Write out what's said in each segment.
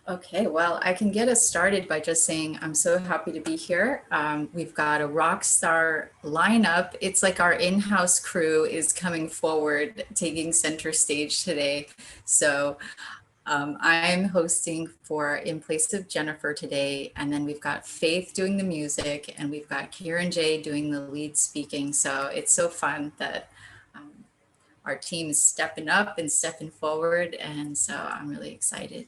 Okay, well, I can get us started by just saying I'm so happy to be here. We've got a rock star lineup. It's like our in-house crew is coming forward, taking center stage today. So I'm hosting for in place of Jennifer today, and then we've got Faith doing the music, and we've got Kieran J doing the lead speaking. So it's so fun that our team is stepping up and stepping forward, and so I'm really excited.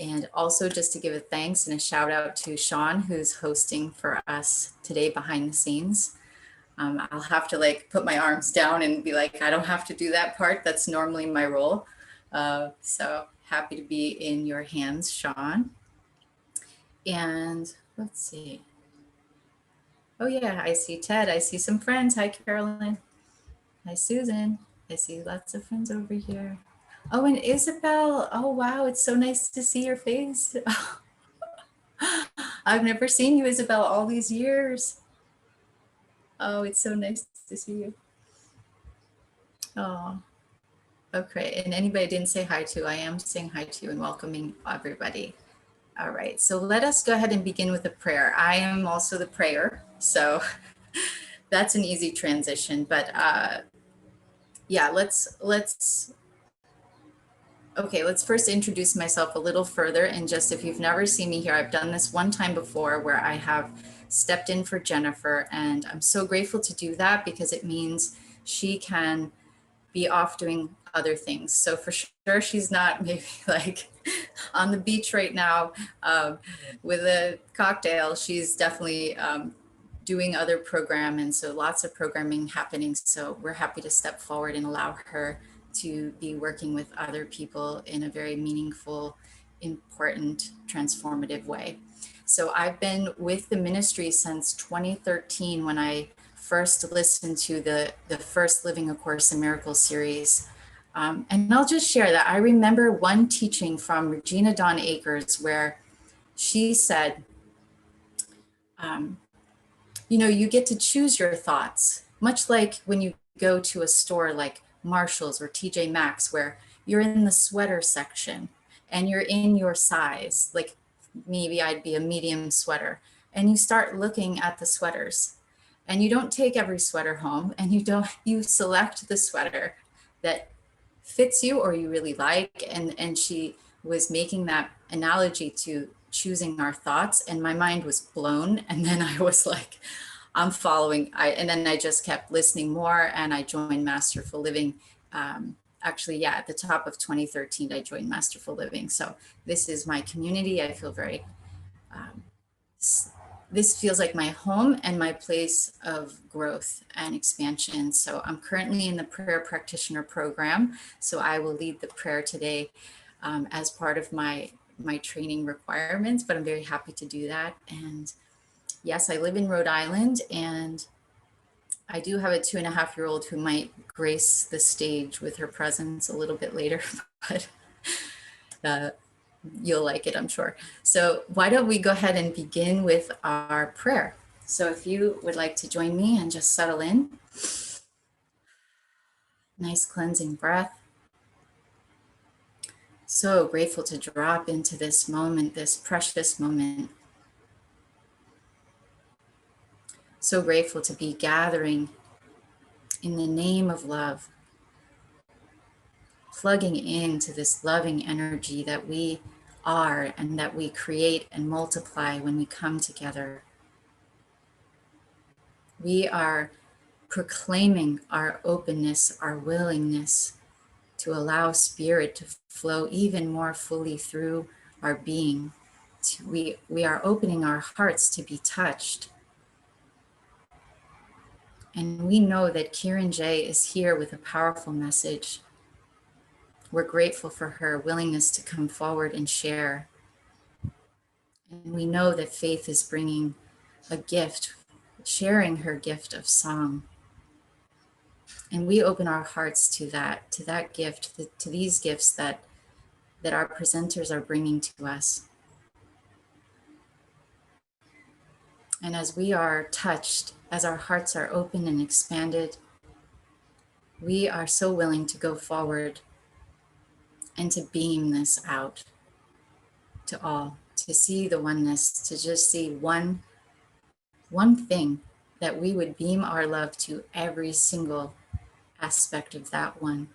And also just to give a thanks and a shout out to Sean, who's hosting for us today behind the scenes. I'll have to like put my arms down and be like, I don't have to do that part. That's normally my role. So happy to be in your hands, Sean. And let's see. Oh yeah, I see Ted. I see some friends. Hi, Carolyn. Hi, Susan. I see lots of friends over here. Oh, and Isabel. Oh, wow. It's so nice to see your face. I've never seen you, Isabel, all these years. Oh, it's so nice to see you. Oh, okay. And anybody I didn't say hi to, I am saying hi to you and welcoming everybody. All right. So let us go ahead and begin with a prayer. I am also the prayer. So that's an easy transition. But yeah, okay, let's first introduce myself a little further. And just if you've never seen me here, I've done this one time before where I have stepped in for Jennifer. And I'm so grateful to do that because it means she can be off doing other things. So for sure, she's not maybe like on the beach right now with a cocktail. She's definitely doing other programming. So lots of programming happening. So we're happy to step forward and allow her to be working with other people in a very meaningful, important, transformative way. So I've been with the ministry since 2013 when I first listened to the first Living A Course in Miracles series. And I'll just share that I remember one teaching from Regina Dawn Akers where she said, you get to choose your thoughts, much like when you go to a store like Marshall's or TJ Maxx, where you're in the sweater section and you're in your size, like maybe I'd be a medium sweater, and you start looking at the sweaters and you don't take every sweater home and you select the sweater that fits you or you really like. And she was making that analogy to choosing our thoughts, and my mind was blown. And then I was like, I'm following. And then I just kept listening more, and I joined Masterful Living. Actually, yeah, at the top of 2013, I joined Masterful Living. So this is my community. I feel very, this feels like my home and my place of growth and expansion. So I'm currently in the prayer practitioner program. So I will lead the prayer today as part of my training requirements, but I'm very happy to do that. And yes, I live in Rhode Island, and I do have a 2.5-year-old who might grace the stage with her presence a little bit later, but you'll like it, I'm sure. So why don't we go ahead and begin with our prayer. So if you would like to join me and just settle in. Nice cleansing breath. So grateful to drop into this moment, this precious moment. So grateful to be gathering in the name of love, plugging into this loving energy that we are and that we create and multiply when we come together. We are proclaiming our openness, our willingness to allow spirit to flow even more fully through our being. We are opening our hearts to be touched. And we know that Kieran J is here with a powerful message. We're grateful for her willingness to come forward and share. And we know that Faith is bringing a gift, sharing her gift of song. And we open our hearts to that gift, to these gifts that our presenters are bringing to us. And as we are touched, as our hearts are open and expanded, we are so willing to go forward and to beam this out, to all, to see the oneness, to just see one thing, that we would beam our love to every single aspect of that one.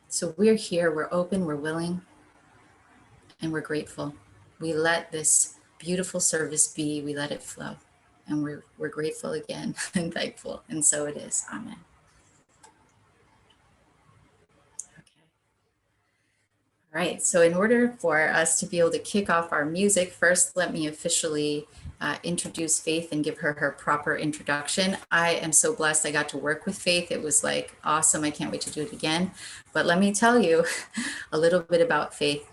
So we're here, we're open, we're willing, and we're grateful. We let this beautiful service be, we let it flow. And we're grateful again and thankful. And so it is. Amen. Okay. All right. So in order for us to be able to kick off our music, first, let me officially introduce Faith and give her her proper introduction. I am so blessed I got to work with Faith. It was like awesome. I can't wait to do it again. But let me tell you a little bit about Faith.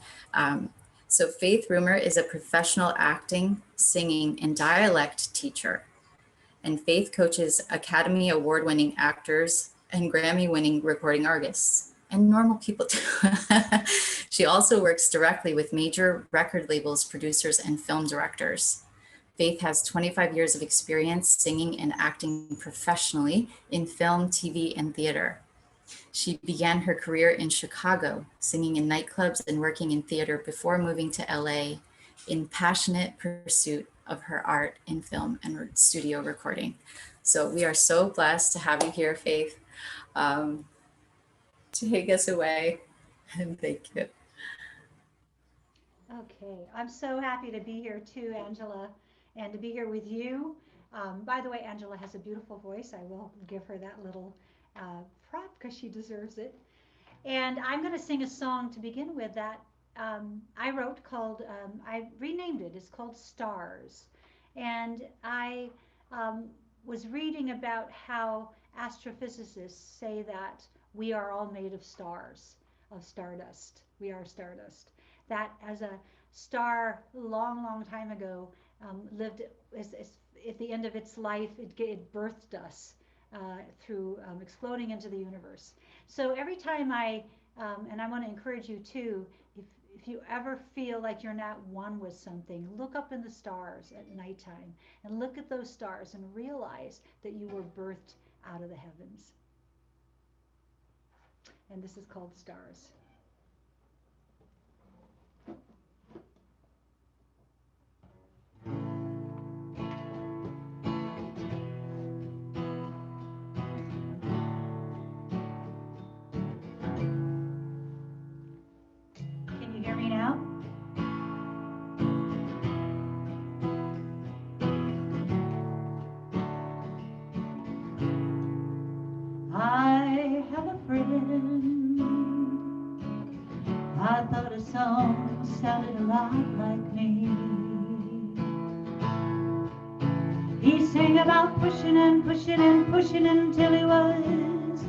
So Faith Rumer is a professional acting, singing, and dialect teacher. And Faith coaches Academy Award-winning actors and Grammy-winning recording artists, and normal people too. She also works directly with major record labels, producers, and film directors. Faith has 25 years of experience singing and acting professionally in film, TV, and theater. She began her career in Chicago, singing in nightclubs and working in theater before moving to LA in passionate pursuit of her art in film and studio recording. So we are so blessed to have you here, Faith. Take us away, and thank you. Okay, I'm so happy to be here too, Angela, and to be here with you. By the way, Angela has a beautiful voice. I will give her that little prop because she deserves it. And I'm going to sing a song to begin with that I wrote called, I renamed it. It's called Stars. And I was reading about how astrophysicists say that we are all made of stars, of stardust. We are stardust. That as a star long, long time ago lived at the end of its life, it birthed us through exploding into the universe. So every time and I want to encourage you too, if you ever feel like you're not one with something, look up in the stars at nighttime and look at those stars and realize that you were birthed out of the heavens. And this is called Stars. Can you hear me now? I have a friend. I thought a song sounded a lot like me. He sang about pushing and pushing and pushing until he was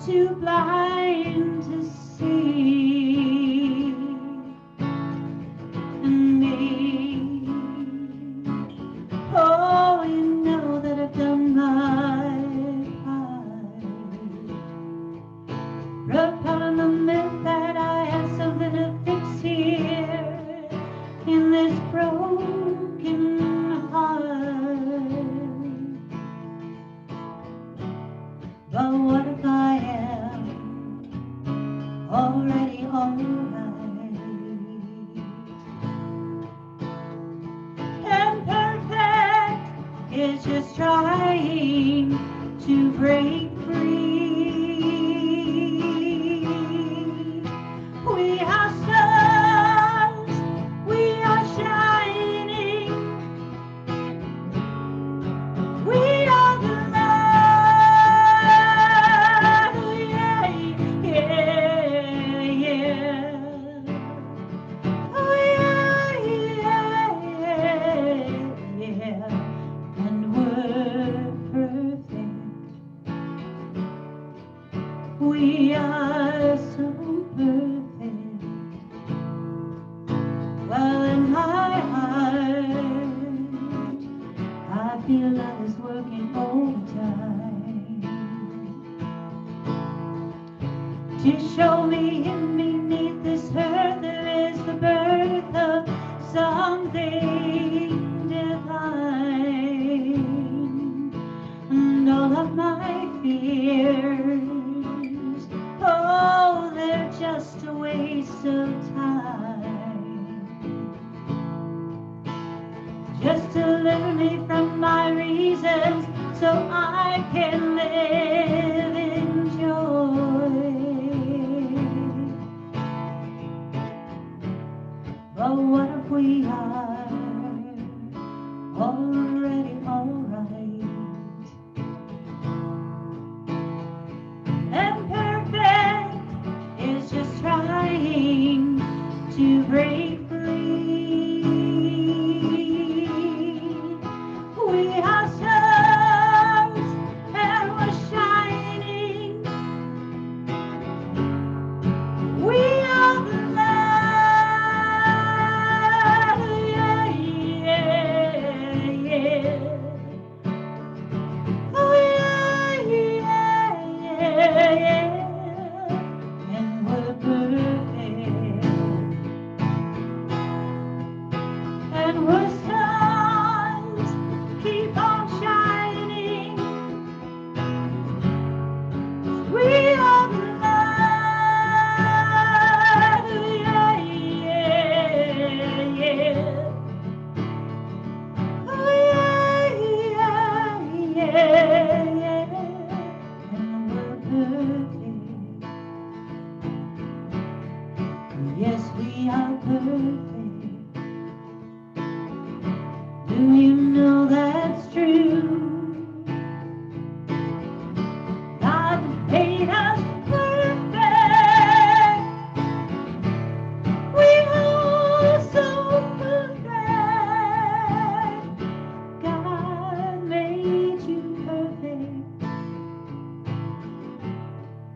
too blind to see. And me, oh, you know that I've done my part. Repelling the myth that I have something to fix here in this broken heart. But what if I am already alright? And perfect is just trying to break free. We are stars, we are shining, we are the light. Oh, yeah, yeah, yeah. Oh, yeah, yeah, yeah. And we're perfect. We are so perfect. Well, in my heart, I feel love is working overtime to show me in beneath this earth there is the birth of something divine. And all of my fears, oh, they're just a waste of time. Just deliver me from my reasons so I can live in joy. But what if we are already alright and perfect is just trying to break free? We are stars and we're shining. We are the light, yeah, yeah, yeah. Oh yeah, yeah, yeah, yeah. And we're perfect. And we're stars, keep on shining. We are the light, yeah, yeah, yeah. Oh yeah, yeah, yeah, yeah. And we're perfect. Yes, we are perfect. Do you know that's true? God made us perfect. We are so perfect. God made you perfect.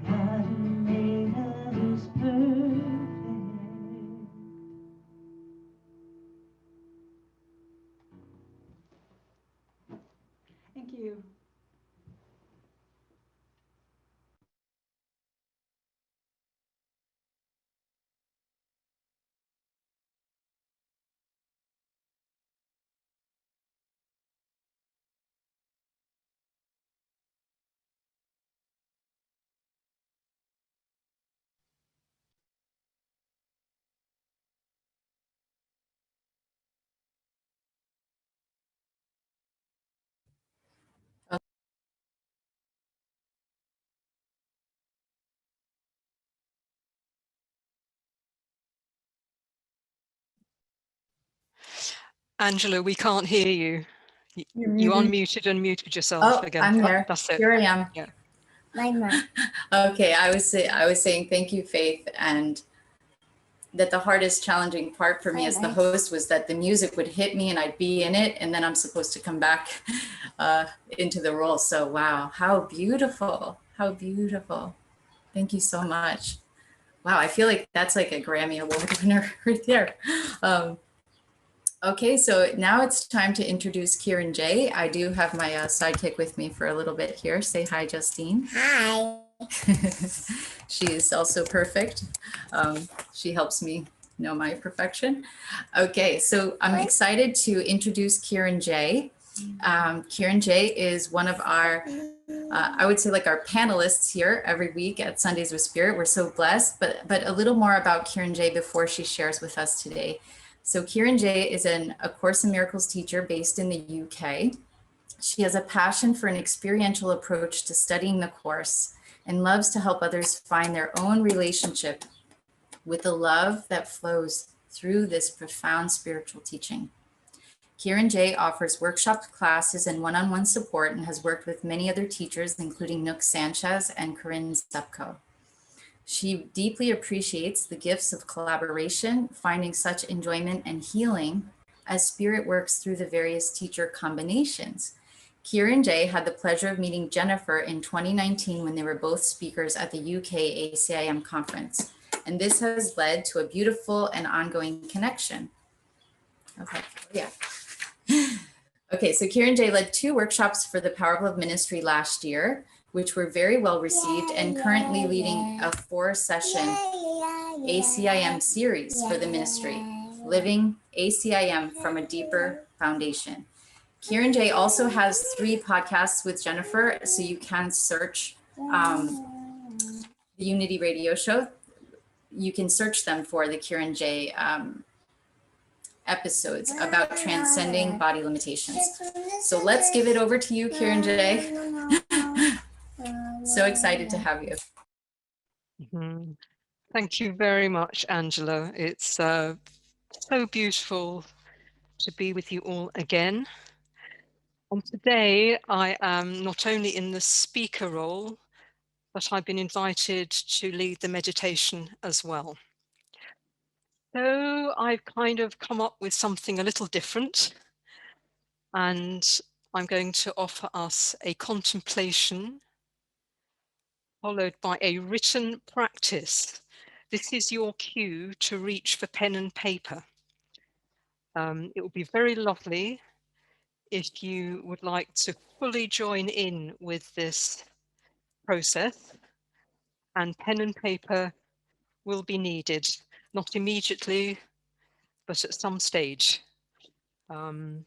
God made us perfect. Thank you. Angela, we can't hear you. You're You muted. unmuted yourself Oh, again. I'm Oh, there. that's it. Here I am. Yeah. Okay, I was saying thank you, Faith, and that the hardest challenging part for me as the host was that the music would hit me and I'd be in it, and then I'm supposed to come back into the role. So wow, how beautiful! How beautiful! Thank you so much. Wow, I feel like that's like a Grammy Award winner right there. Okay, so now it's time to introduce Kieran J. I do have my sidekick with me for a little bit here. Say hi, Justine. Hi. She is also perfect. She helps me know my perfection. Okay, so I'm excited to introduce Kieran J. Kieran J is one of our, I would say like our panelists here every week at Sundays with Spirit. We're so blessed, but a little more about Kieran J before she shares with us today. So Kieran J is a Course in Miracles teacher based in the UK. She has a passion for an experiential approach to studying the Course and loves to help others find their own relationship with the love that flows through this profound spiritual teaching. Kieran J offers workshop classes and one-on-one support and has worked with many other teachers, including Nook Sanchez and Corinne Zupko. She deeply appreciates the gifts of collaboration, finding such enjoyment and healing as Spirit works through the various teacher combinations. Kieran J had the pleasure of meeting Jennifer in 2019 when they were both speakers at the UK ACIM conference. And this has led to a beautiful and ongoing connection. Okay, yeah. Okay, so Kieran J led 2 workshops for the Power of Love Ministry last year, which were very well received, and currently leading a 4-session ACIM series for the ministry, Living ACIM from a Deeper Foundation. Kieran J also has 3 podcasts with Jennifer, so you can search the Unity Radio Show. You can search them for the Kieran J episodes about transcending body limitations. So let's give it over to you, Kiranjay. So excited to have you. Mhm. Thank you very much, Angela. It's so beautiful to be with you all again. And today I am not only in the speaker role, but I've been invited to lead the meditation as well. So I've kind of come up with something a little different, and I'm going to offer us a contemplation followed by a written practice. This is your cue to reach for pen and paper. It would be very lovely if you would like to fully join in with this process, and pen and paper will be needed, not immediately, but at some stage. And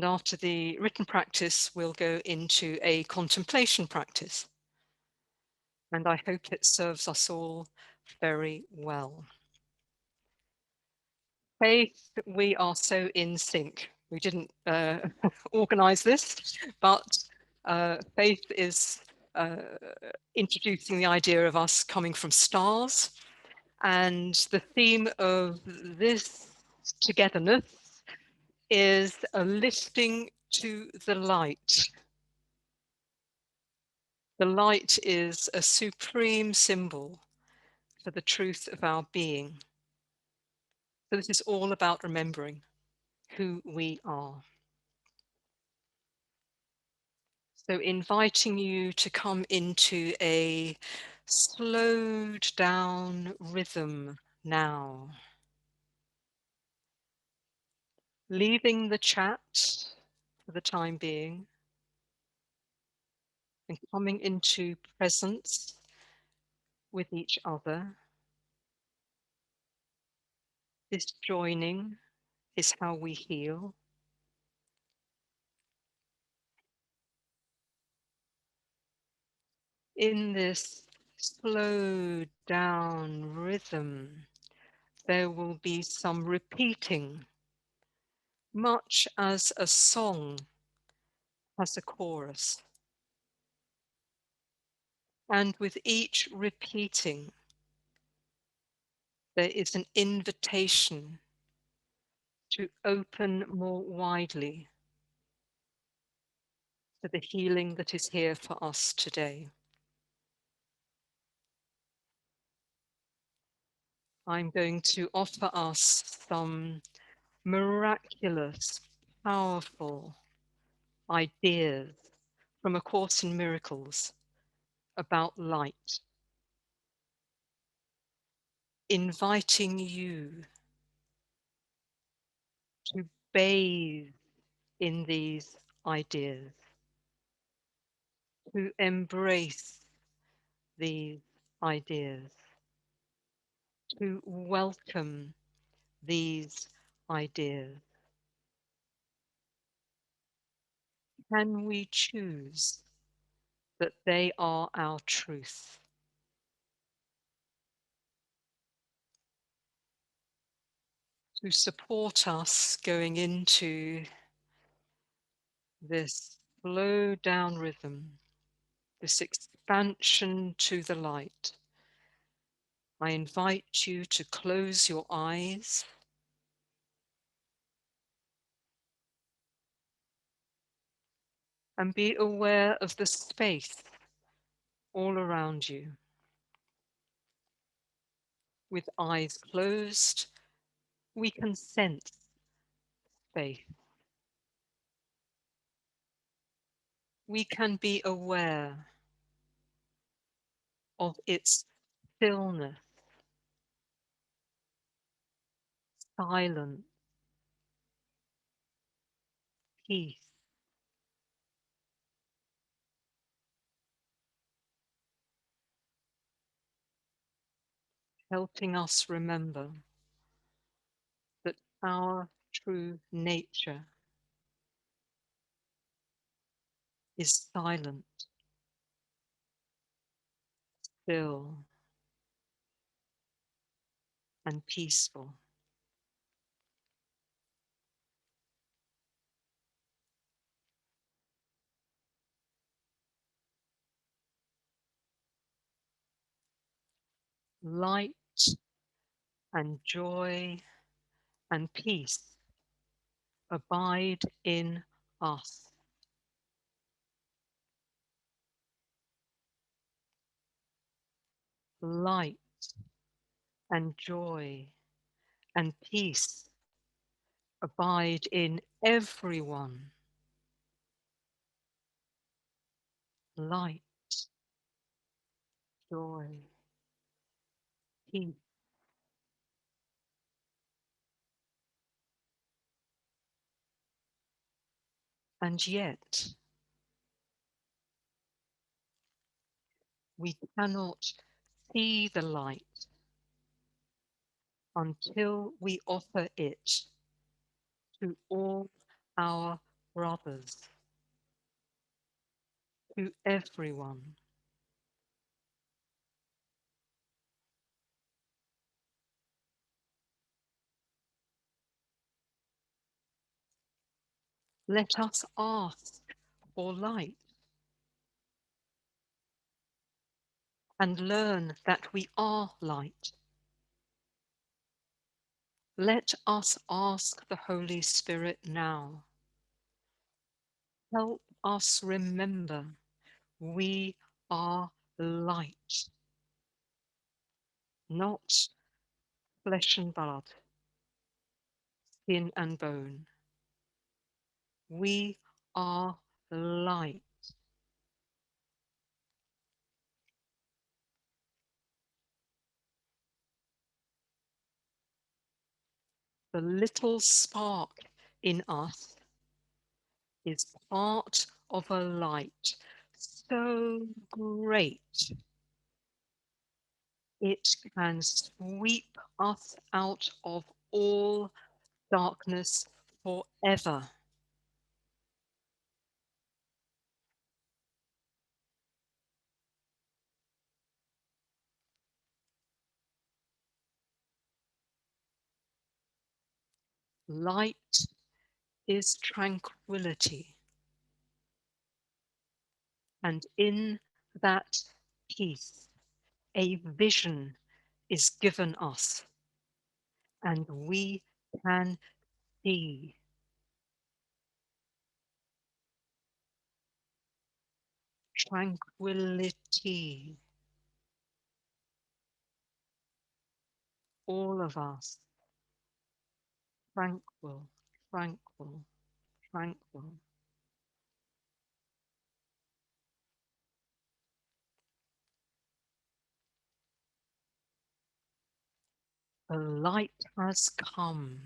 after the written practice, we'll go into a contemplation practice. And I hope it serves us all very well. Faith, we are so in sync. We didn't organize this, but Faith is introducing the idea of us coming from stars. And the theme of this togetherness is a lifting to the light. The light is a supreme symbol for the truth of our being. So this is all about remembering who we are. So inviting you to come into a slowed down rhythm now. Leaving the chat for the time being and coming into presence with each other. This joining is how we heal. In this slow down rhythm, there will be some repeating, much as a song has a chorus. And with each repeating, there is an invitation to open more widely to the healing that is here for us today. I'm going to offer us some miraculous, powerful ideas from A Course in Miracles about light, inviting you to bathe in these ideas, to embrace these ideas, to welcome these ideas. Can we choose that they are our truth? To support us going into this slow down rhythm, this expansion to the light, I invite you to close your eyes and be aware of the space all around you. With eyes closed, we can sense space. We can be aware of its stillness, silence, peace. Helping us remember that our true nature is silent, still, and peaceful. light and joy and peace abide in us. Light and joy and peace abide in everyone. Light, joy, peace. And yet, we cannot see the light until we offer it to all our brothers, to everyone. Let us ask for light and learn that we are light. Let us ask the Holy Spirit now. Help us remember we are light, not flesh and blood, skin and bone. We are light. The little spark in us is part of a light so great it can sweep us out of all darkness forever. Light is tranquility, and in that peace, a vision is given us, and we can see. Tranquility, all of us, tranquil, tranquil, tranquil. The light has come.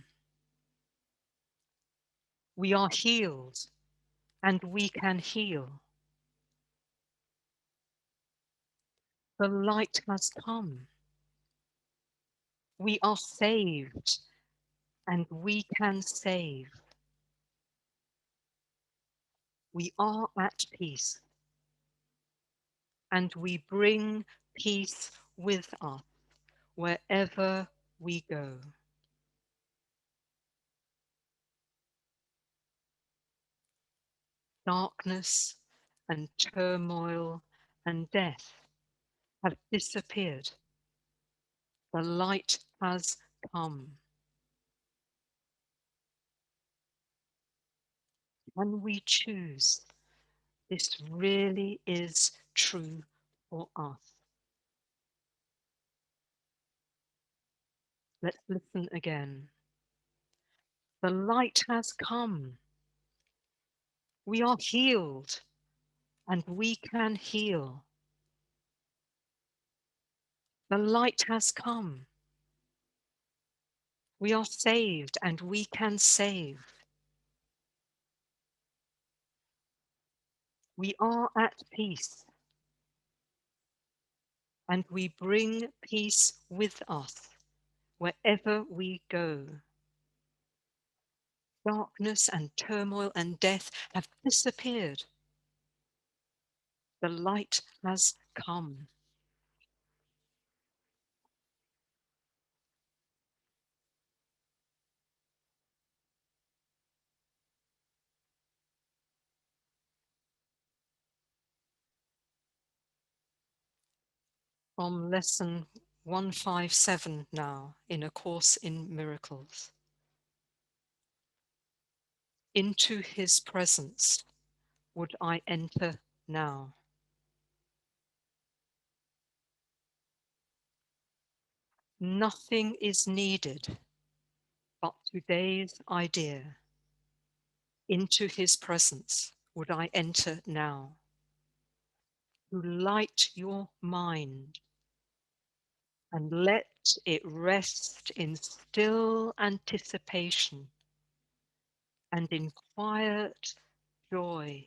We are healed, and we can heal. The light has come. We are saved, and we can save. We are at peace, and we bring peace with us wherever we go. Darkness and turmoil and death have disappeared. The light has come. When we choose, this really is true for us. Let's listen again. The light has come. We are healed, and we can heal. The light has come. We are saved, and we can save. We are at peace, and we bring peace with us wherever we go. Darkness and turmoil and death have disappeared. The light has come. From lesson 157 now in A Course in Miracles. Into his presence would I enter now. Nothing is needed but today's idea. Into his presence would I enter now. To light your mind and let it rest in still anticipation and in quiet joy,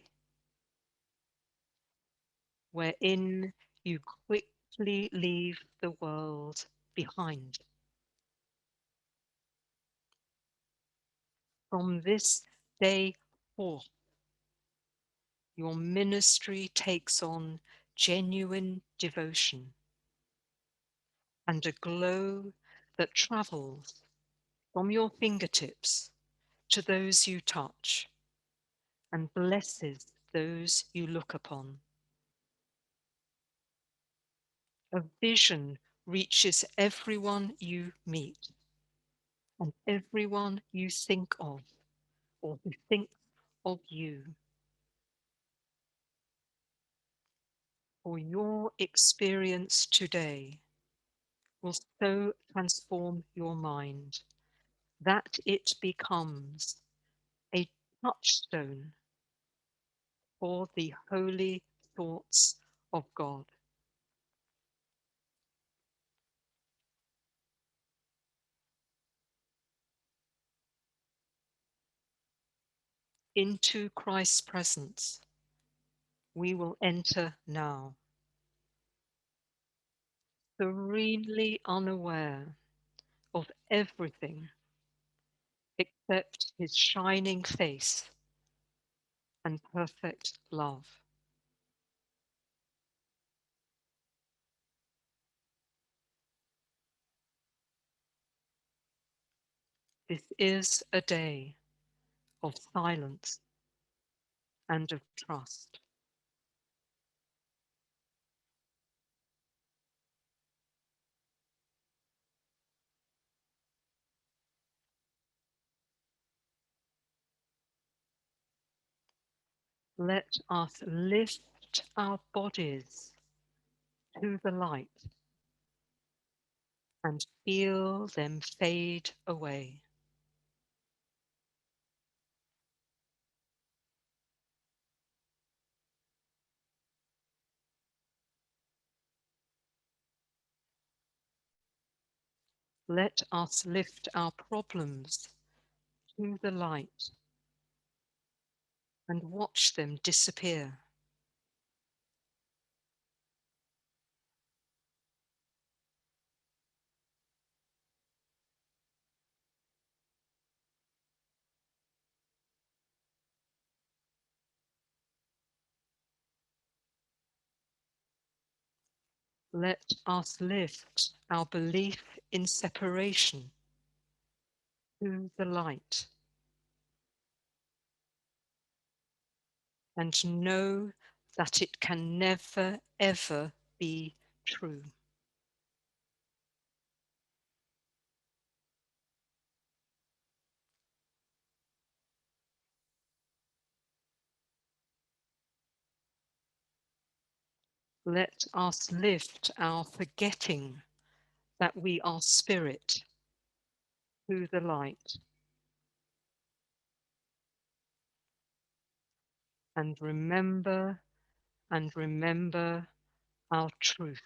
wherein you quickly leave the world behind. From this day forth, your ministry takes on genuine devotion and a glow that travels from your fingertips to those you touch and blesses those you look upon. A vision reaches everyone you meet and everyone you think of or who thinks of you. For your experience today will so transform your mind that it becomes a touchstone for the holy thoughts of God. Into Christ's presence we will enter now, serenely unaware of everything except his shining face and perfect love. This is a day of silence and of trust. Let us lift our bodies to the light and feel them fade away. Let us lift our problems to the light and watch them disappear. Let us lift our belief in separation to the light and know that it can never, ever be true. Let us lift our forgetting that we are spirit to the light and remember our truth.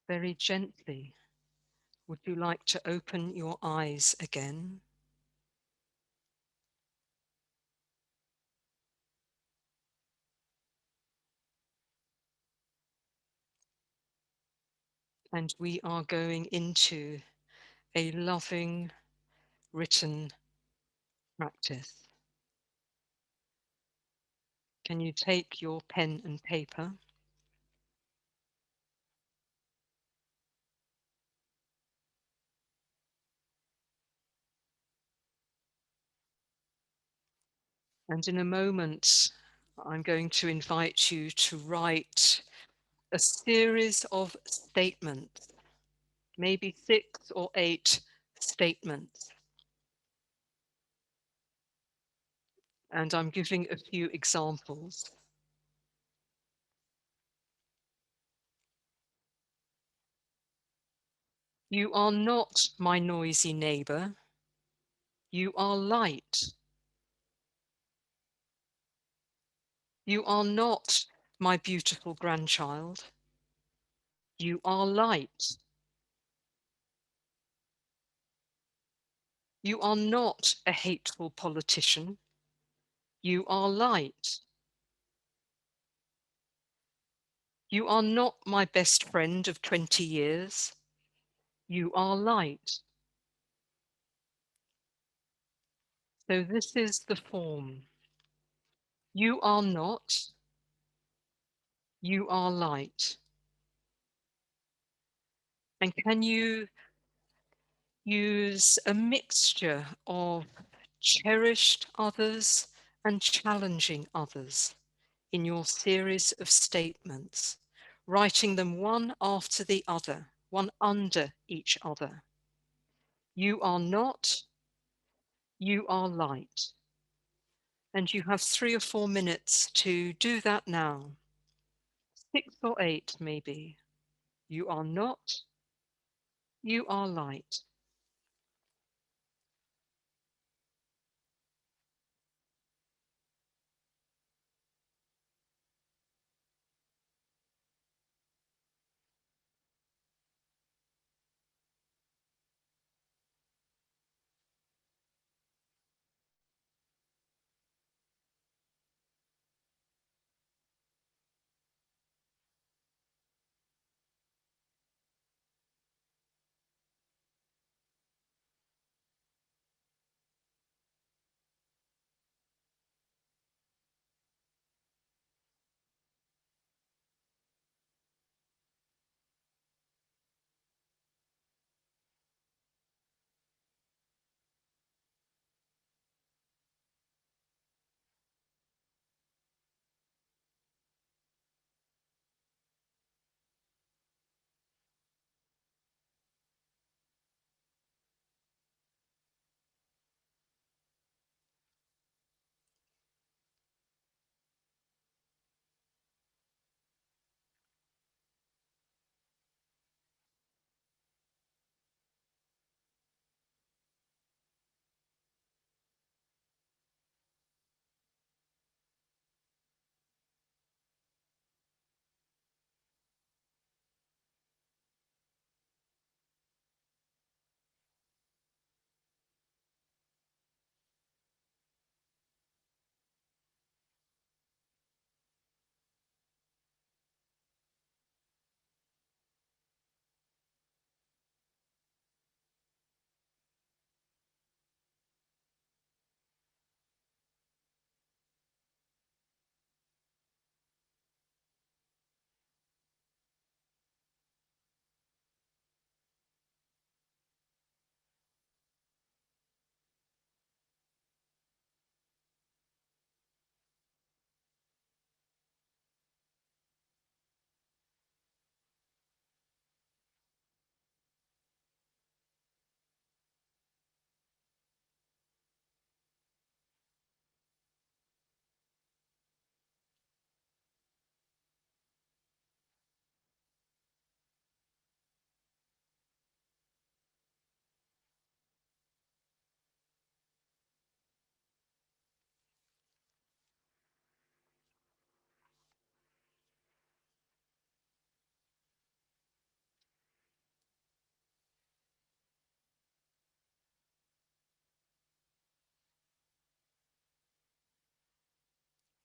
Very gently, would you like to open your eyes again? And we are going into a loving written practice. Can you take your pen and paper? And in a moment, I'm going to invite you to write a series of statements, maybe 6 or 8 statements. And I'm giving a few examples. You are not my noisy neighbor. You are light. You are not my beautiful grandchild. You are light. You are not a hateful politician. You are light. You are not my best friend of 20 years. You are light. So this is the form. You are not. You are light. And can you use a mixture of cherished others and challenging others in your series of statements, writing them one after the other, one under each other? You are not, you are light. And you have 3 or 4 minutes to do that now. 6 or 8 maybe. You are not, you are light.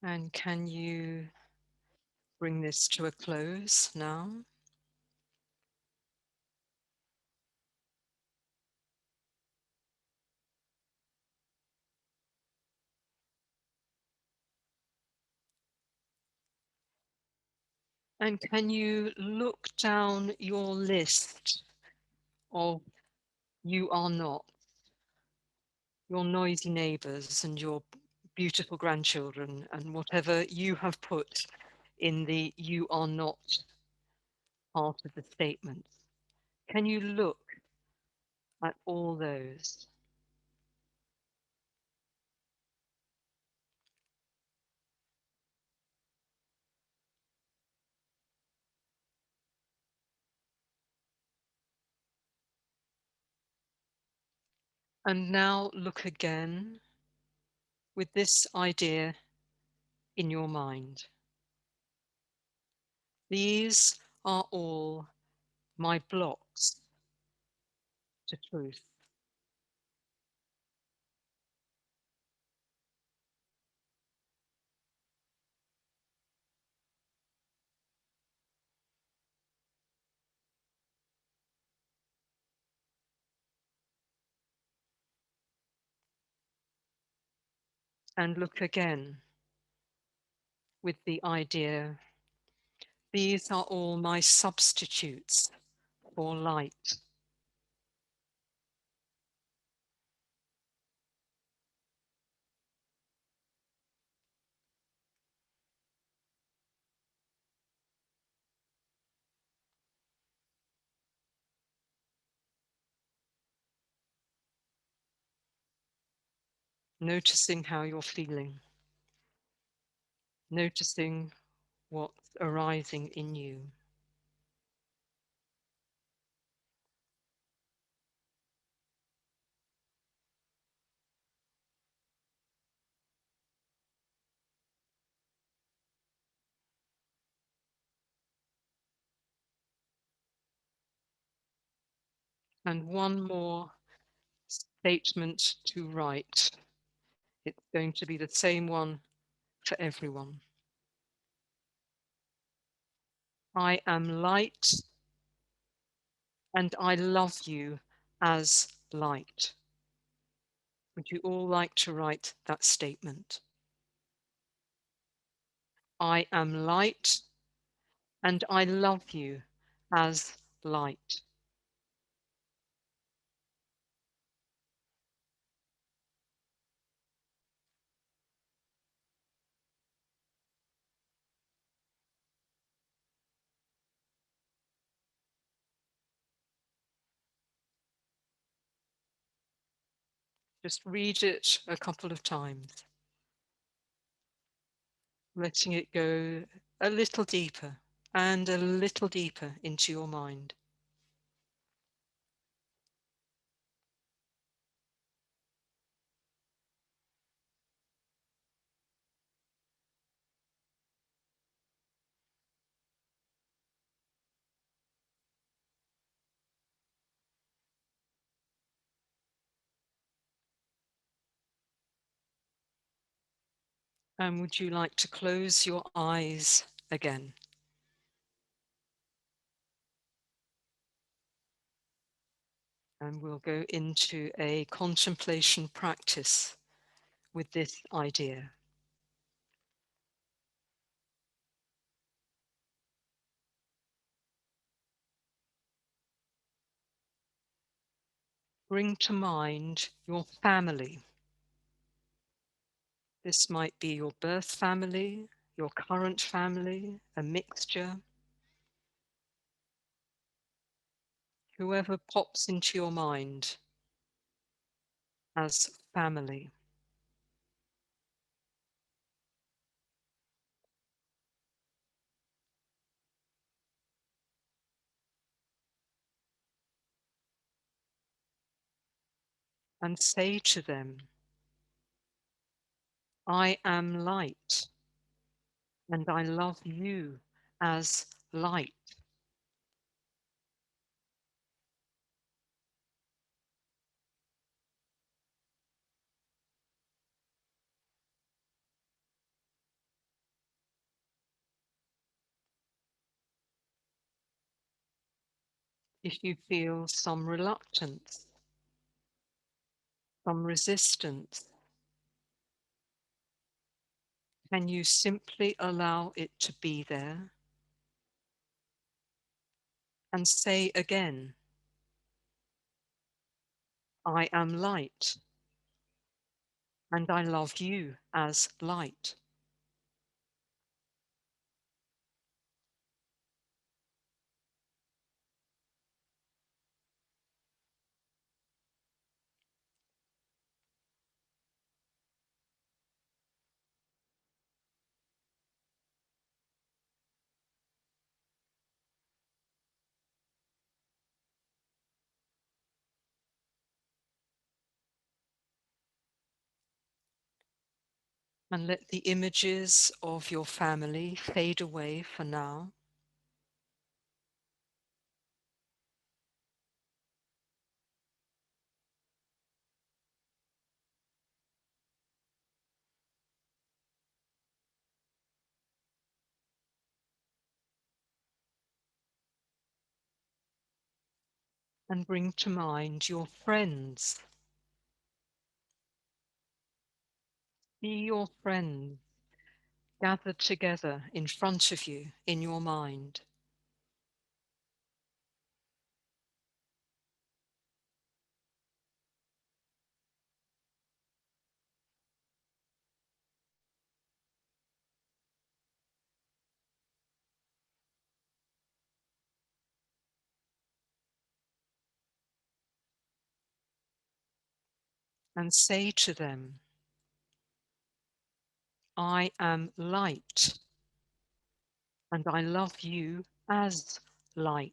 And can you bring this to a close now? And can you look down your list of you are not, your noisy neighbours and your beautiful grandchildren and whatever you have put in the you are not part of the statement? Can you look at all those? And now look again with this idea in your mind. These are all my blocks to truth. And look again with the idea, these are all my substitutes for light. Noticing how you're feeling, noticing what's arising in you. And one more statement to write. It's going to be the same one for everyone. I am light and I love you as light. Would you all like to write that statement? I am light and I love you as light. Just read it a couple of times, letting it go a little deeper and a little deeper into your mind. And would you like to close your eyes again? And we'll go into a contemplation practice with this idea. Bring to mind your family. This might be your birth family, your current family, a mixture. Whoever pops into your mind as family. And say to them, I am light and I love you as light. If you feel some reluctance, some resistance, can you simply allow it to be there And say again, I am light, and I love you as light. And let the images of your family fade away for now. And bring to mind your friends. See your friends gathered together in front of you in your mind. And say to them, I am light, and I love you as light.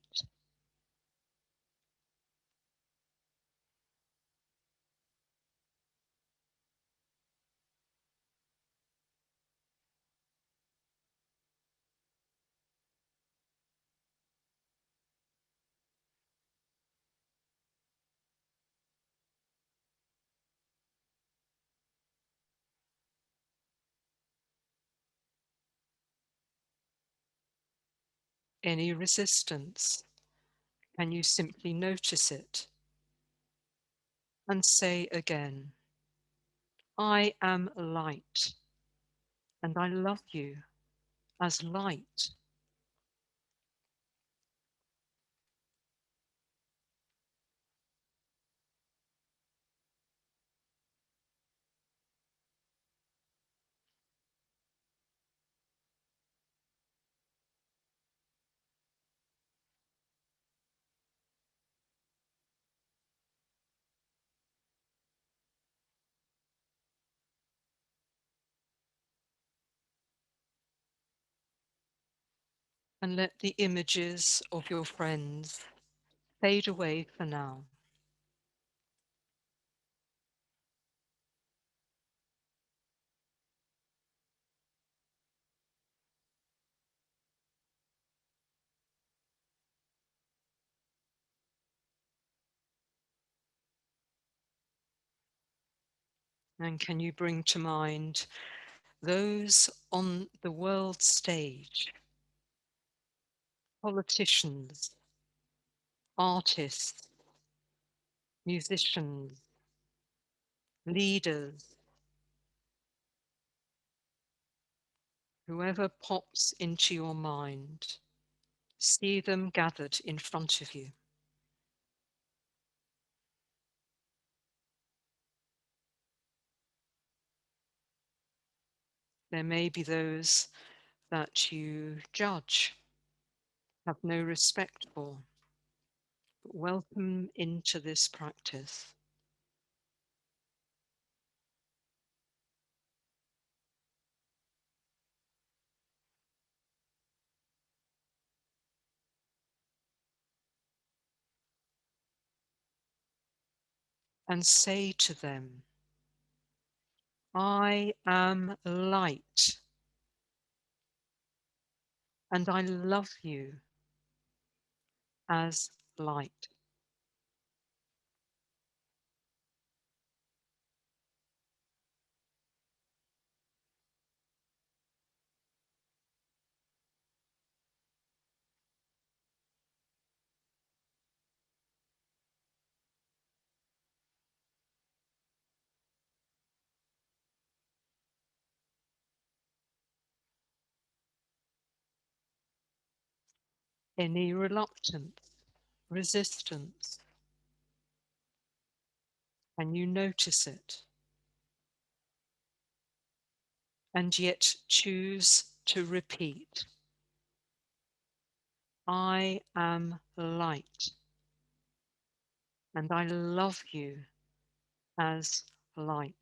Any resistance, can you simply notice it? And say again, I am light, and I love you as light. And let the images of your friends fade away for now. And can you bring to mind those on the world stage, politicians, artists, musicians, leaders, whoever pops into your mind, see them gathered in front of you. There may be those that you judge, have no respect for, but welcome into this practice. And say to them, I am light, and I love you as light. Any reluctance, resistance, and you notice it, and yet choose to repeat, I am light, and I love you as light.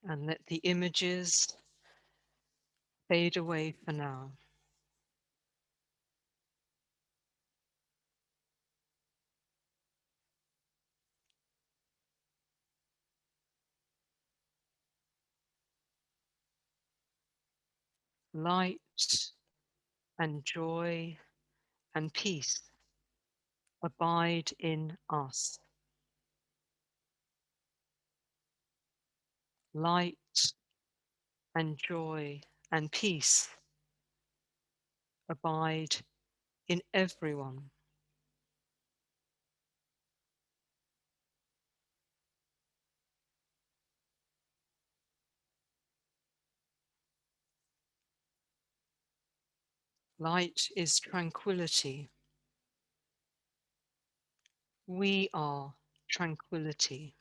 And let the images fade away for now. Light and joy and peace abide in us. Light and joy and peace abide in everyone. Light is tranquility. We are tranquility.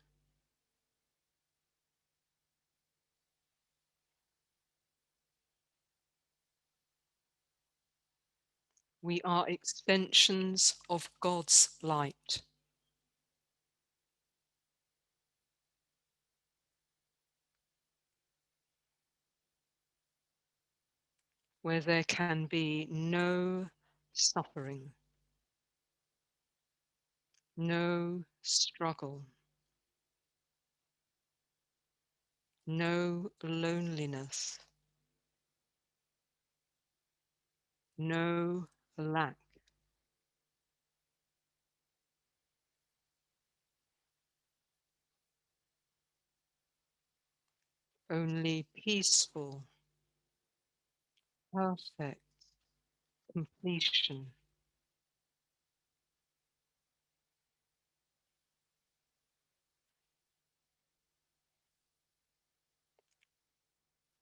We are extensions of God's light. Where there can be no suffering, no struggle, no loneliness, no lack. Only peaceful, perfect completion.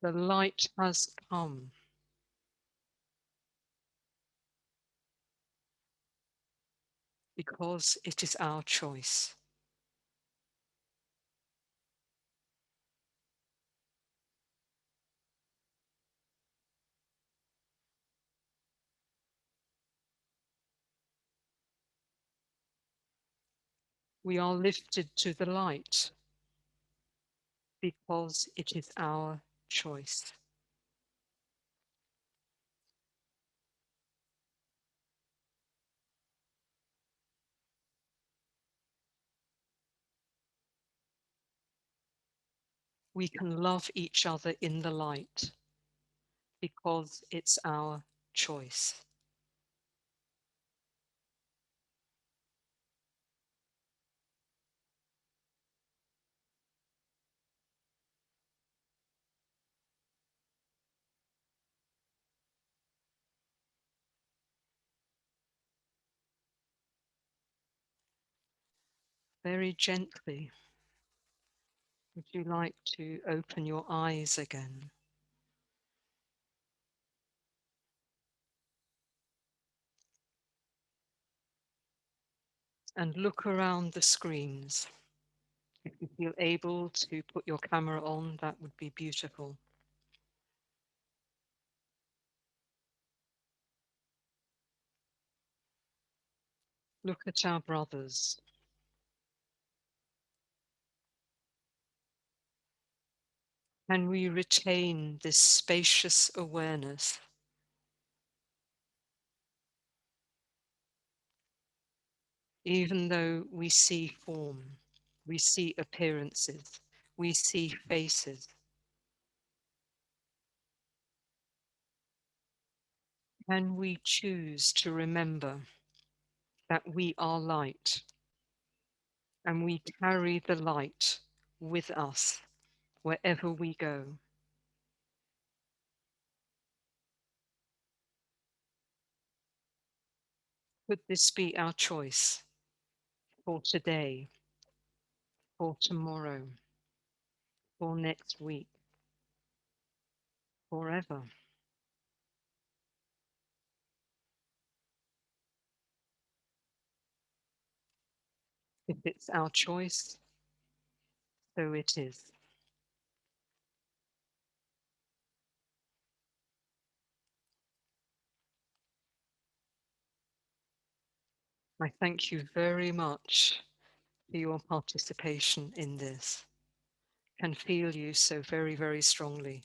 The light has come. Because it is our choice. We are lifted to the light because it is our choice. We can love each other in the light because it's our choice. Very gently, would you like to open your eyes again? And look around the screens. If you feel able to put your camera on, that would be beautiful. Look at our brothers. Can we retain this spacious awareness? Even though we see form, we see appearances, we see faces. Can we choose to remember that we are light and we carry the light with us wherever we go. Could this be our choice for today, for tomorrow, for next week, forever? If it's our choice, so it is. I thank you very much for your participation in this. Can feel you so very, very strongly,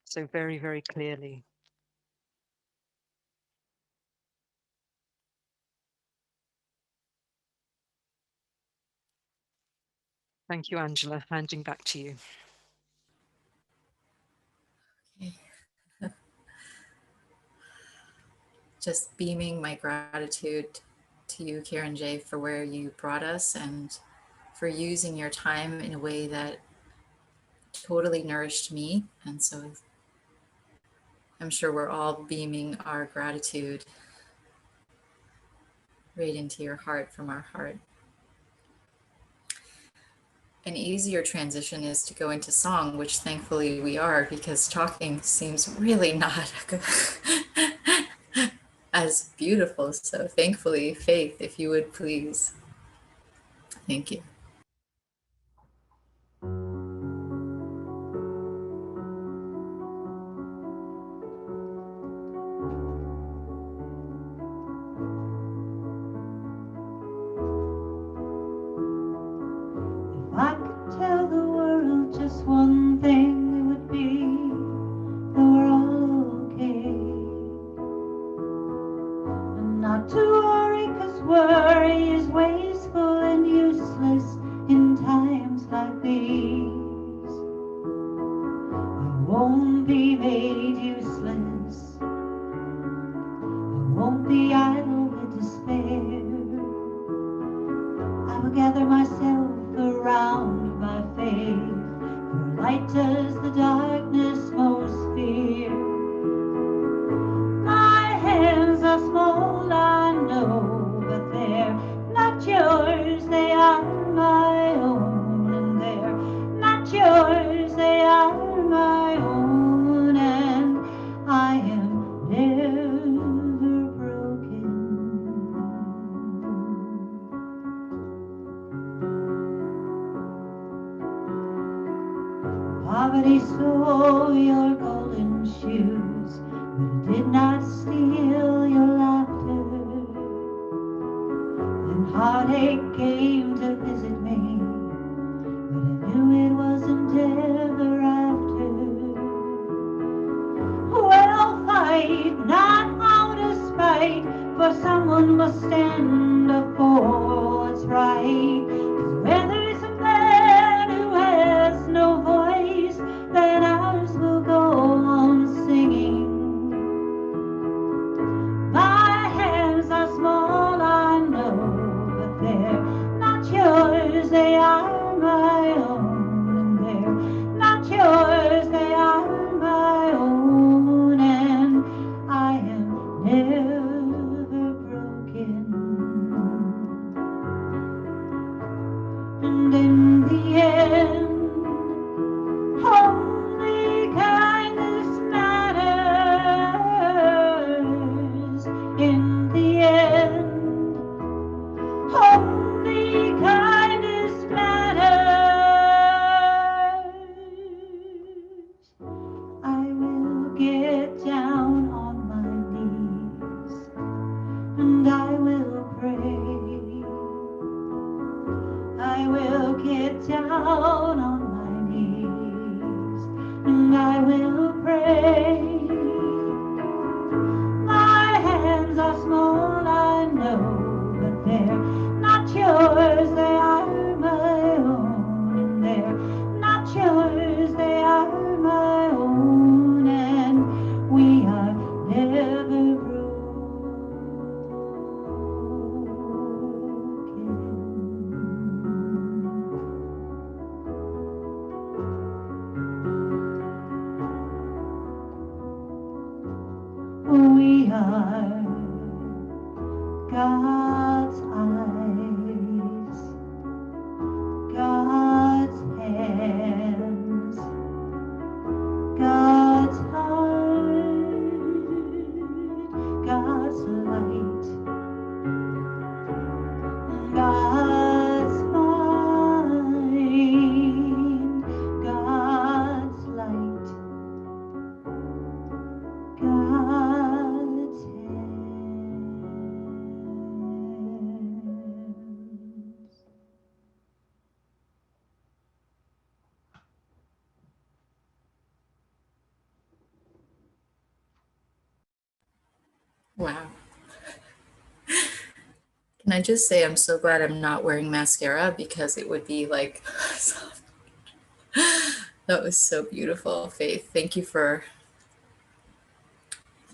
so very, very clearly. Thank you, Angela. Handing back to you. Okay. Just beaming my gratitude to you, Karen J, for where you brought us and for using your time in a way that totally nourished me. And so I'm sure we're all beaming our gratitude right into your heart from our heart. An easier transition is to go into song, which thankfully we are, because talking seems really not as beautiful. So thankfully, Faith, if you would please. Thank you. If I could tell the world just one thing, it would be that we're all okay. And not to worry, 'cause worry is wasteful and useless in times like these. I won't be made useless. I won't be idle with despair. I will gather myself around my faith, for light does the darkness most fear. My hands are small, I know, but they're not yours, they are my own. And they're not yours, they are my own. And I am never broken. Poverty stole your golden shoes, but it did not steal your laughter. And heartache came to visit me, but I knew it wasn't ever after. Well, fight, not out of spite, for someone must stand up for what's right. 'Cause where there's a man who has no voice, then ours will go on singing. My hands are small, I know, but they're not yours, they are my own. And they're not yours, they are my own. And I am never broken. And in the end, only kindness matters. In the end, only kindness matters. I will get down on my knees and I will pray. I will get down on my knees and I will pray. My hands are small, I know, but they're not yours, they are my own. And they're not yours, they are my own. And we are never broken. We are God's eyes, God's hands, God's heart, God's light, God's mind, God's light, God's hands. Wow. Can I just say I'm so glad I'm not wearing mascara because it would be like that was so beautiful, Faith. Thank you for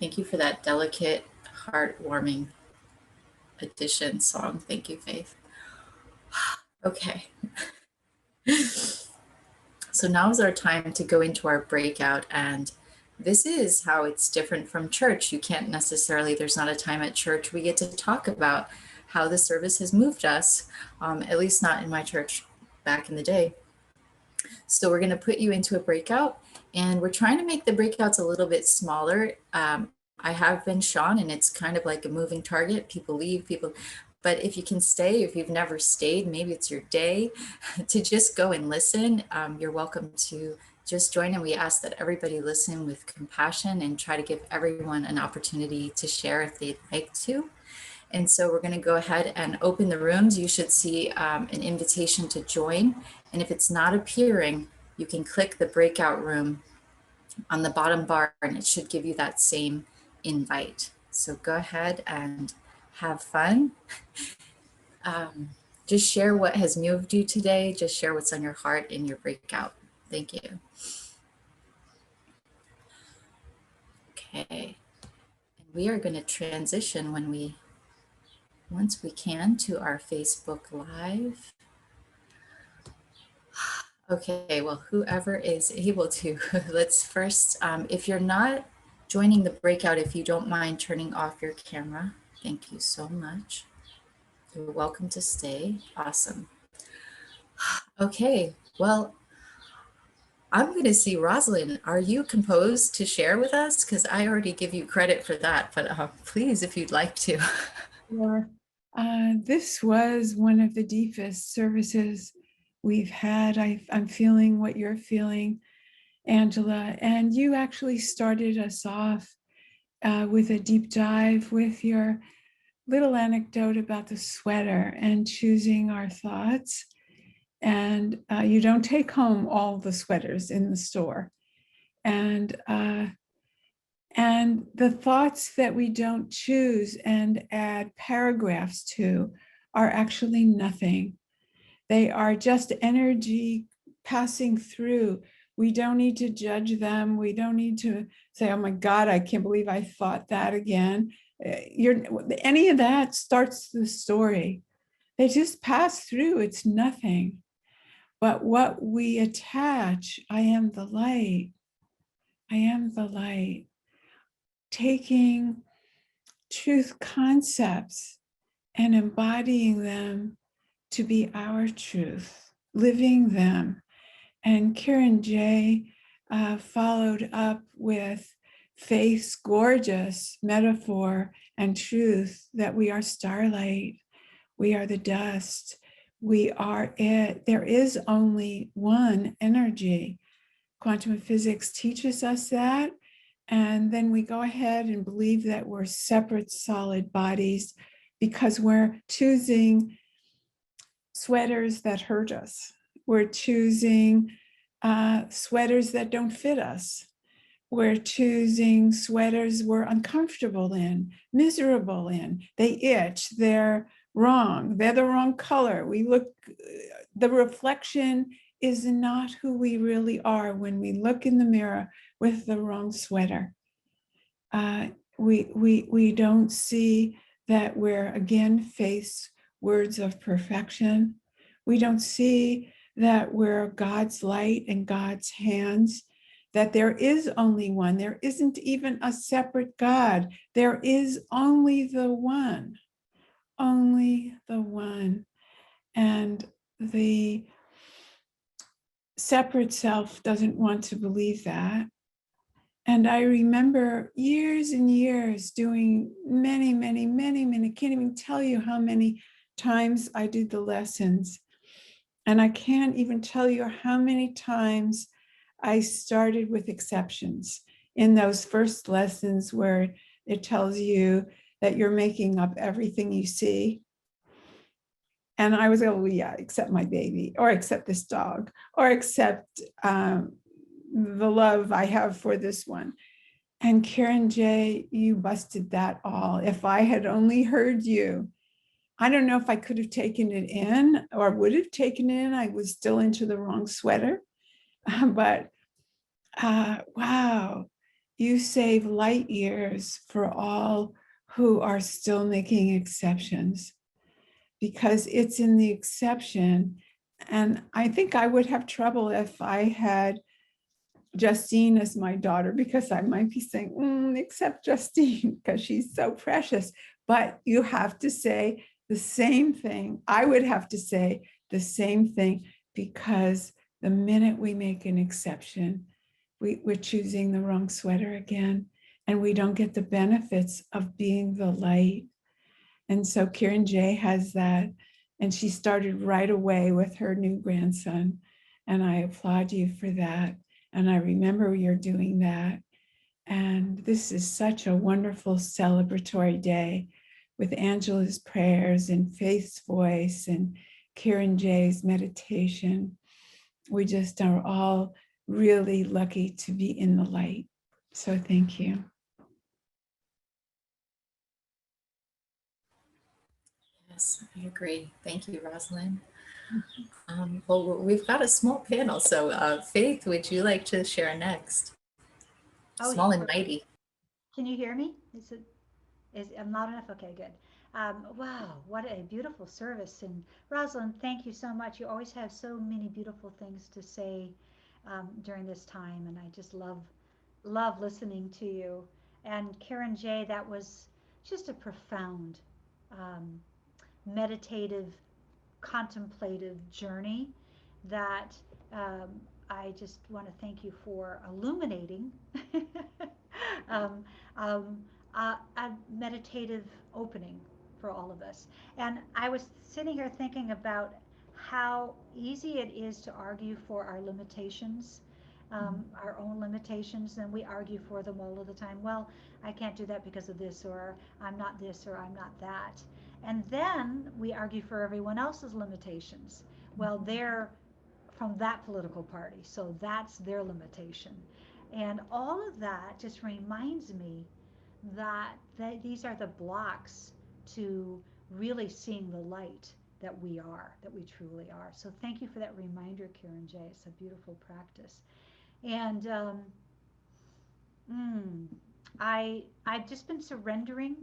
that delicate, heartwarming addition song. Thank you, Faith. Okay. So now is our time to go into our breakout, and this is how it's different from church. You can't necessarily, there's not a time at church we get to talk about how the service has moved us, at least not in my church back in the day. So we're going to put you into a breakout, and we're trying to make the breakouts a little bit smaller. I have been Sean, and it's kind of like a moving target. People leave, but if you can stay, if you've never stayed, maybe it's your day to just go and listen. You're welcome to just join, and we ask that everybody listen with compassion and try to give everyone an opportunity to share if they'd like to. And so we're going to go ahead and open the rooms. You should see an invitation to join. And if it's not appearing, you can click the breakout room on the bottom bar, and it should give you that same invite. So go ahead and have fun. Just share what has moved you today. Just share what's on your heart in your breakout. Thank you. Okay. And we are going to transition once we can to our Facebook Live. Okay, well, whoever is able to, let's first, if you're not joining the breakout, if you don't mind turning off your camera, thank you so much. You're welcome to stay. Awesome. Okay, well, I'm going to see Rosalind. Are you composed to share with us? Because I already give you credit for that, but please, if you'd like to. Sure. This was one of the deepest services we've had. I'm feeling what you're feeling, Angela, and you actually started us off with a deep dive with your little anecdote about the sweater and choosing our thoughts. And you don't take home all the sweaters in the store. And the thoughts that we don't choose and add paragraphs to are actually nothing. They are just energy passing through. We don't need to judge them. We don't need to say, oh my God, I can't believe I thought that again. Any of that starts the story. They just pass through. It's nothing. But what we attach, I am the light. I am the light. Taking truth concepts and embodying them to be our truth, living them. And Karen J followed up with Faith's gorgeous metaphor and truth that we are starlight, we are the dust, we are it. There is only one energy. Quantum physics teaches us that. And then we go ahead and believe that we're separate solid bodies because we're choosing sweaters that hurt us. We're choosing sweaters that don't fit us. We're choosing sweaters we're uncomfortable in, miserable in. They itch, they're wrong, they're the wrong color. The reflection is not who we really are when we look in the mirror with the wrong sweater. We don't see that we're again face words of perfection. We don't see that we're God's light and God's hands, that there is only one. There isn't even a separate God. There is only the one, only the one. And the separate self doesn't want to believe that. And I remember years and years doing many, can't even tell you how many times I did the lessons. And I can't even tell you how many times I started with exceptions in those first lessons where it tells you that you're making up everything you see. And I was like, oh yeah, except my baby, or except this dog, or except the love I have for this one. And Karen J, you busted that all. If I had only heard you, I don't know if I could have taken it in or would have taken it in. I was still into the wrong sweater. But wow, you save light years for all who are still making exceptions, because it's in the exception. And I think I would have trouble if I had Justine as my daughter, because I might be saying, except Justine, because she's so precious. But you have to say the same thing. I would have to say the same thing, because the minute we make an exception, we're choosing the wrong sweater again, and we don't get the benefits of being the light. And so Karen J has that, and she started right away with her new grandson. And I applaud you for that. And I remember you're doing that. And this is such a wonderful celebratory day with Angela's prayers and Faith's voice and Karen J's meditation. We just are all really lucky to be in the light. So thank you. Yes, I agree. Thank you, Rosalind. Well, we've got a small panel. So Faith, would you like to share next? Oh, Small and sure. mighty. Can you hear me? Is I'm loud enough? Okay, good. Wow, what a beautiful service. And Rosalind, thank you so much. You always have so many beautiful things to say during this time, and I just love listening to you. And Karen J, that was just a profound, um, meditative, contemplative journey that I just want to thank you for illuminating um, um, a meditative opening for all of us. And I was sitting here thinking about how easy it is to argue for our limitations, our own limitations, and we argue for them all of the time. Well, I can't do that because of this, or I'm not this, or I'm not that. And then we argue for everyone else's limitations. Well, they're from that political party, so that's their limitation. And all of that just reminds me that these are the blocks to really seeing the light that we are, that we truly are. So thank you for that reminder, Karen J. It's a beautiful practice. And I've just been surrendering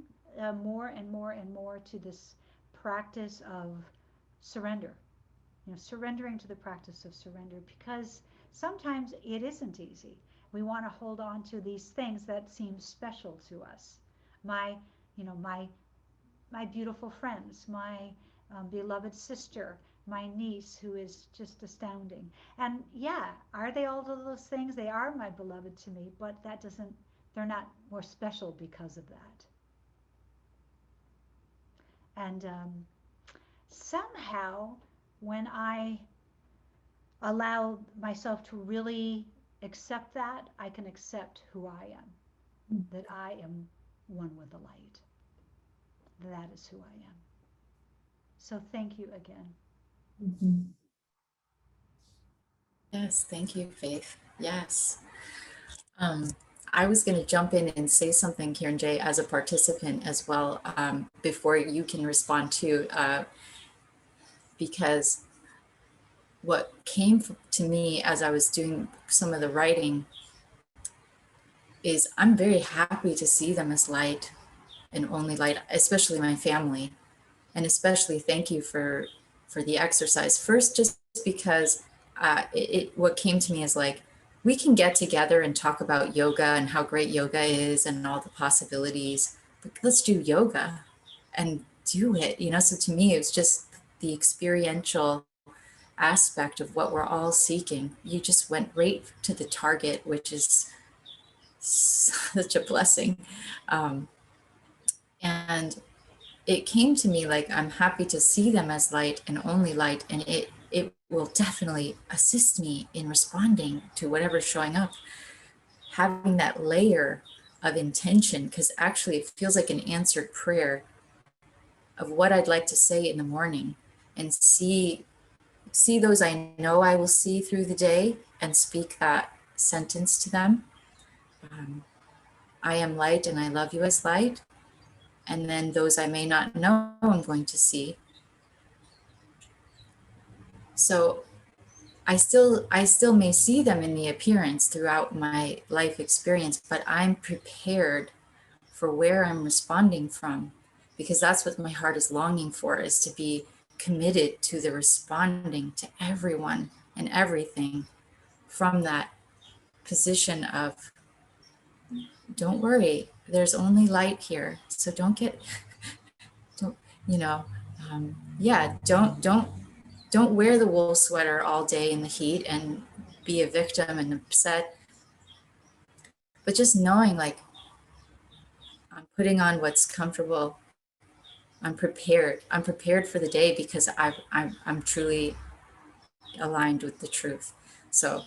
more and more and more to this practice of surrender. Surrendering to the practice of surrender, because sometimes it isn't easy. We want to hold on to these things that seem special to us. My, my beautiful friends, my beloved sister, my niece, who is just astounding. And yeah, are they all of those things? They are my beloved to me, but that doesn't, they're not more special because of that. And somehow, when I allow myself to really accept that, I can accept who I am, that I am one with the light. That is who I am. So thank you again. Yes, thank you, Faith. Yes. I was going to jump in and say something, Karen J, as a participant as well, before you can respond to, because what came to me as I was doing some of the writing is I'm very happy to see them as light and only light, especially my family. And especially thank you for the exercise. First, just because what came to me is like, we can get together and talk about yoga and how great yoga is and all the possibilities, but let's do yoga and do it, you know? So to me, it was just the experiential aspect of what we're all seeking. You just went right to the target, which is such a blessing. Um, and it came to me like I'm happy to see them as light and only light, and it will definitely assist me in responding to whatever's showing up. Having that layer of intention, because actually it feels like an answered prayer of what I'd like to say in the morning, and see those I know I will see through the day and speak that sentence to them. I am light and I love you as light. And then those I may not know I'm going to see. So I still may see them in the appearance throughout my life experience, but I'm prepared for where I'm responding from, because that's what my heart is longing for, is to be committed to the responding to everyone and everything from that position of, don't worry, there's only light here. So don't, you know, yeah, don't wear the wool sweater all day in the heat and be a victim and upset, but just knowing like I'm putting on what's comfortable. I'm prepared. I'm prepared for the day because I'm truly aligned with the truth. So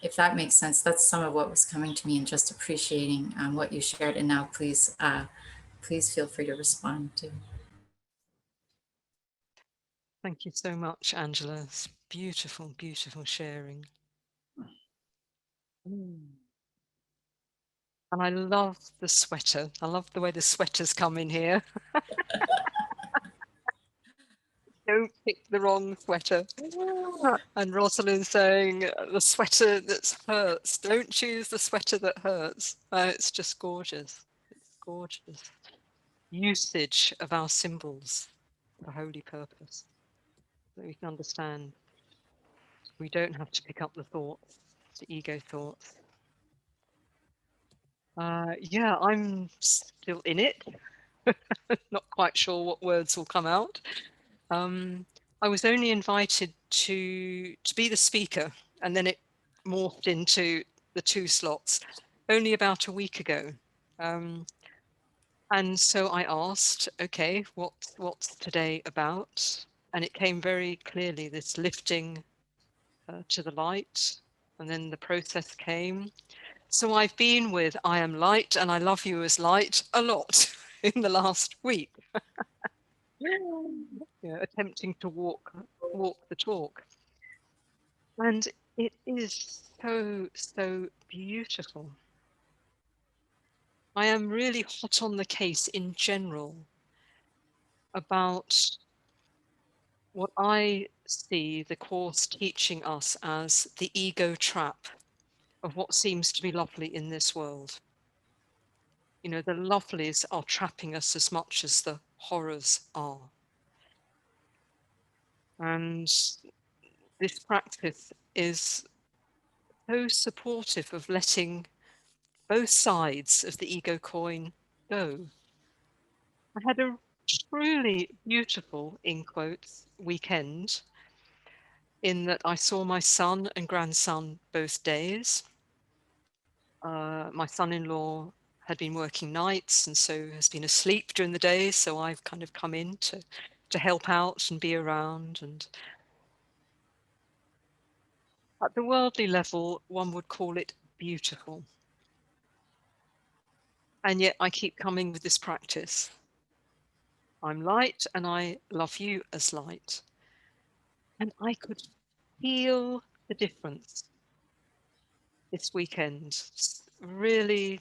if that makes sense, that's some of what was coming to me, and just appreciating what you shared. And now please feel free to respond to. Thank you so much, Angela. It's beautiful, beautiful sharing. And I love the sweater. I love the way the sweaters come in here. Don't pick the wrong sweater. And Rosalind saying, the sweater that hurts. Don't choose the sweater that hurts. It's just gorgeous. It's gorgeous. Usage of our symbols for holy purpose. So we can understand we don't have to pick up the thoughts, the ego thoughts. Yeah, I'm still in it. Not quite sure what words will come out. I was only invited to be the speaker, and then it morphed into the 2 slots only about a week ago. And so I asked, okay, what's today about? And it came very clearly, this lifting to the light, and then the process came. So I've been with I am light and I love you as light a lot in the last week. Yeah, attempting to walk the talk. And it is so beautiful. I am really hot on the case in general about what I see the Course teaching us as the ego trap of what seems to be lovely in this world. You know, the lovelies are trapping us as much as the horrors are. And this practice is so supportive of letting both sides of the ego coin go. I had a truly beautiful, in quotes, weekend in that I saw my son and grandson both days. My son-in-law had been working nights and so has been asleep during the day. So I've kind of come in to help out and be around. And at the worldly level, one would call it beautiful. And yet I keep coming with this practice. I'm light and I love you as light. And I could feel the difference this weekend. Really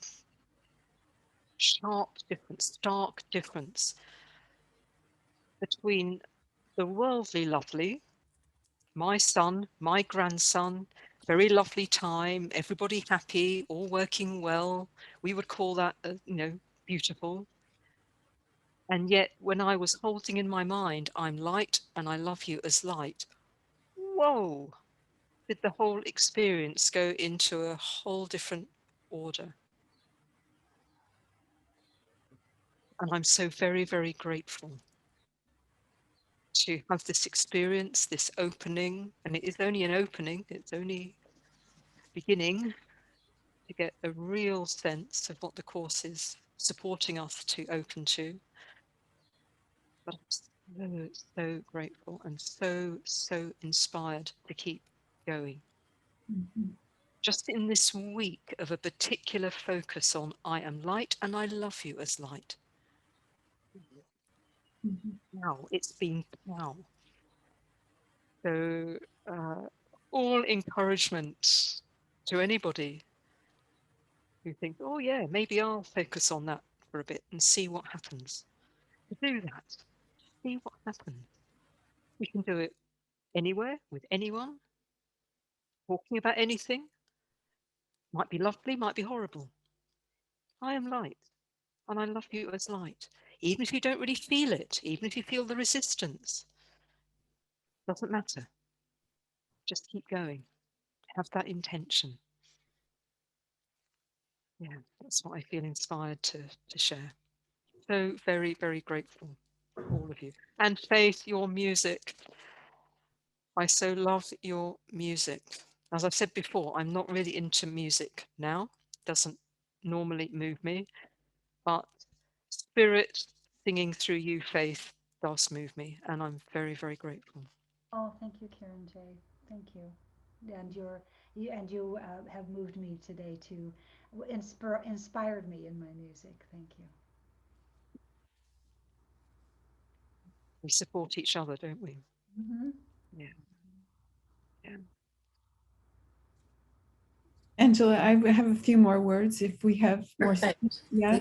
sharp difference, stark difference between the worldly lovely, my son, my grandson, very lovely time, everybody happy, all working well. We would call that, beautiful. And yet when I was holding in my mind, I'm light and I love you as light. Whoa. did the whole experience go into a whole different order. And I'm so very, very grateful to have this experience, this opening, and it is only an opening, it's only beginning to get a real sense of what the course is supporting us to open to. But I'm so grateful and so inspired to keep going. Mhm. Just in this week of a particular focus on I am light and I love you as light. Mhm. Now it's been now. So all encouragement to anybody who thinks, oh yeah, maybe I'll focus on that for a bit and see what happens. To do that, see what happens. We can do it anywhere, with anyone, talking about anything. Might be lovely, might be horrible. I am light, and I love you as light. Even if you don't really feel it, even if you feel the resistance, doesn't matter. Just keep going. Have that intention. Yeah, that's what I feel inspired to share. So very, very grateful for all of you. And Faith, your music. I so love your music. As I've said before, I'm not really into music now. Doesn't normally move me, but spirit singing through you, Faith, does move me, and I'm very, very grateful. Oh, thank you, Karen J. Thank you. And you have moved me today to inspired me in my music. Thank you. We support each other, don't we? Hmm. Yeah. Yeah. Angela, I have a few more words if we have more. Perfect. Yeah.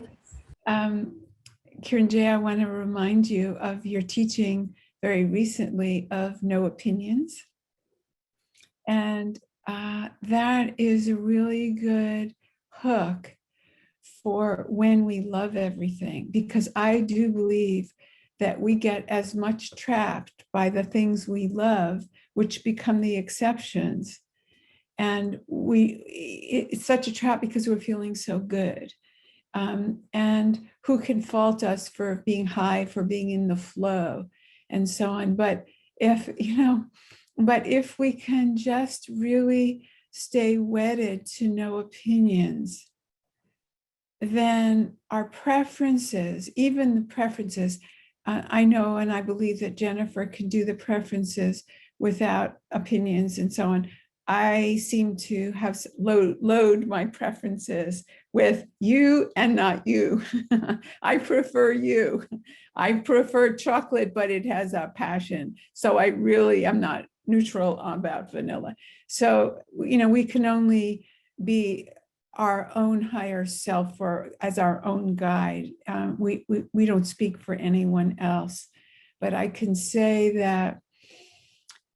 Kiran J, I want to remind you of your teaching very recently of no opinions. And that is a really good hook for when we love everything, because I do believe that we get as much trapped by the things we love, which become the exceptions. And it's such a trap because we're feeling so good. And who can fault us for being high, for being in the flow, and so on. But if we can just really stay wedded to no opinions, then our preferences, even the preferences, I know and I believe that Jennifer can do the preferences without opinions and so on. I seem to have load my preferences with you and not you. I prefer you. I prefer chocolate, but it has a passion. So I really am not neutral about vanilla. So, we can only be our own higher self or as our own guide. We don't speak for anyone else, but I can say that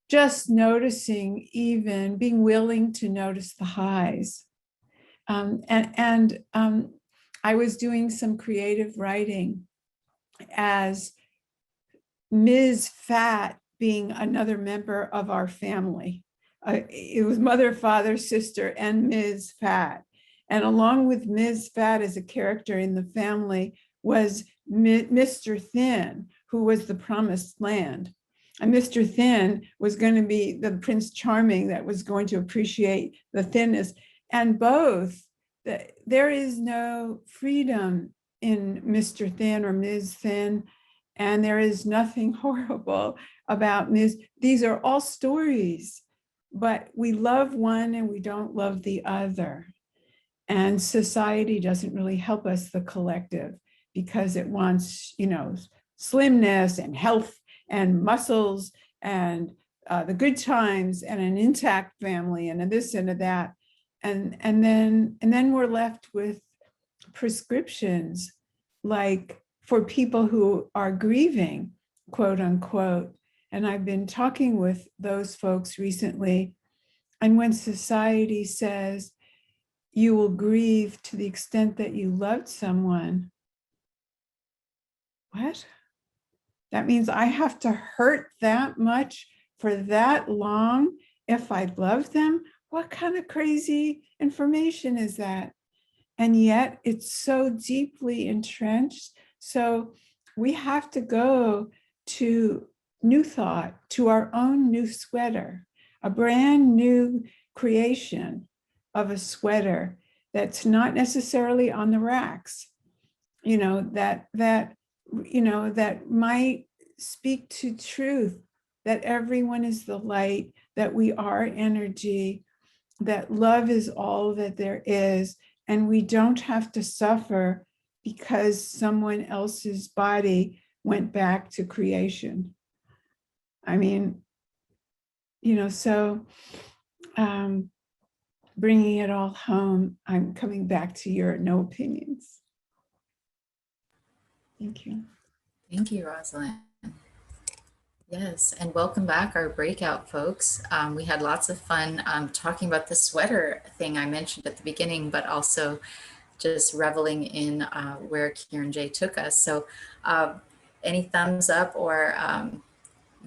just noticing, even being willing to notice the highs. I was doing some creative writing as Ms. Fat being another member of our family. It was mother, father, sister, and Ms. Fat. And along with Ms. Fat as a character in the family was Mr. Thin, who was the promised land. And Mr. Thin was going to be the Prince Charming that was going to appreciate the thinness. And both, there is no freedom in Mr. Thin or Ms. Thin, and there is nothing horrible about Ms. These are all stories, but we love one and we don't love the other. And society doesn't really help us, the collective, because it wants, slimness and health and muscles and the good times and an intact family and a this and a that. And then we're left with prescriptions like for people who are grieving, quote unquote. And I've been talking with those folks recently. And when society says you will grieve to the extent that you loved someone, what? That means I have to hurt that much for that long if I love them, what kind of crazy information is that? And yet it's so deeply entrenched. So we have to go to new thought, to our own new sweater, a brand new creation of a sweater that's not necessarily on the racks, that might speak to truth, that everyone is the light, that we are energy, that love is all that there is, and we don't have to suffer because someone else's body went back to creation. I mean, so bringing it all home, I'm coming back to your no opinions. Thank you. Thank you, Rosalind. Yes, and welcome back, our breakout folks. We had lots of fun talking about the sweater thing I mentioned at the beginning, but also just reveling in where Kieran J took us. So any thumbs up or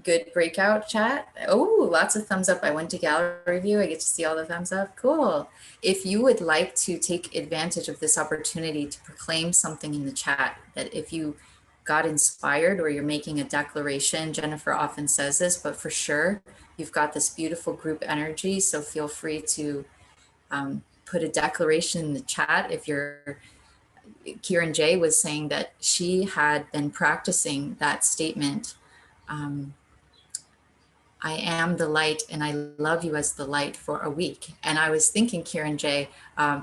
good breakout chat? Oh, lots of thumbs up. I went to gallery view. I get to see all the thumbs up. Cool. If you would like to take advantage of this opportunity to proclaim something in the chat, that if you got inspired or you're making a declaration, Jennifer often says this, but for sure, you've got this beautiful group energy. So feel free to put a declaration in the chat. If you're, Kieran J was saying that she had been practicing that statement. I am the light and I love you as the light for a week. And I was thinking, Kieran J,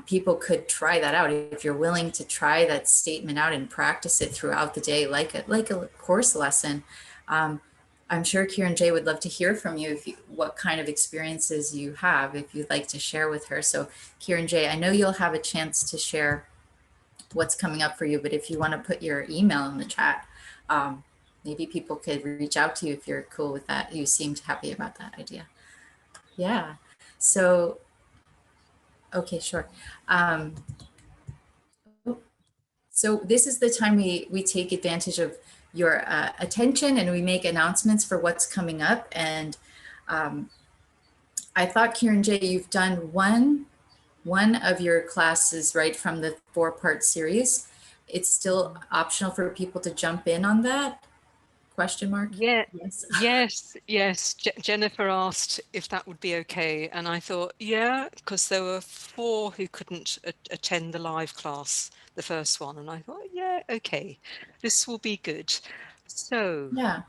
people could try that out. If you're willing to try that statement out and practice it throughout the day, like a course lesson. I'm sure Kieran J would love to hear from you, what kind of experiences you have, if you'd like to share with her. So Kieran J, I know you'll have a chance to share what's coming up for you, but if you want to put your email in the chat, maybe people could reach out to you if you're cool with that. You seemed happy about that idea. Yeah. So, okay, sure. So this is the time we take advantage of your attention and we make announcements for what's coming up. And I thought, Kieran J, you've done one of your classes right from the 4-part series. It's still optional for people to jump in on that? Question mark? Yeah, Yes. yes. Jennifer asked if that would be okay. And I thought, yeah, because there were 4 who couldn't attend the live class, the first one. And I thought, yeah, okay, this will be good. So Yeah.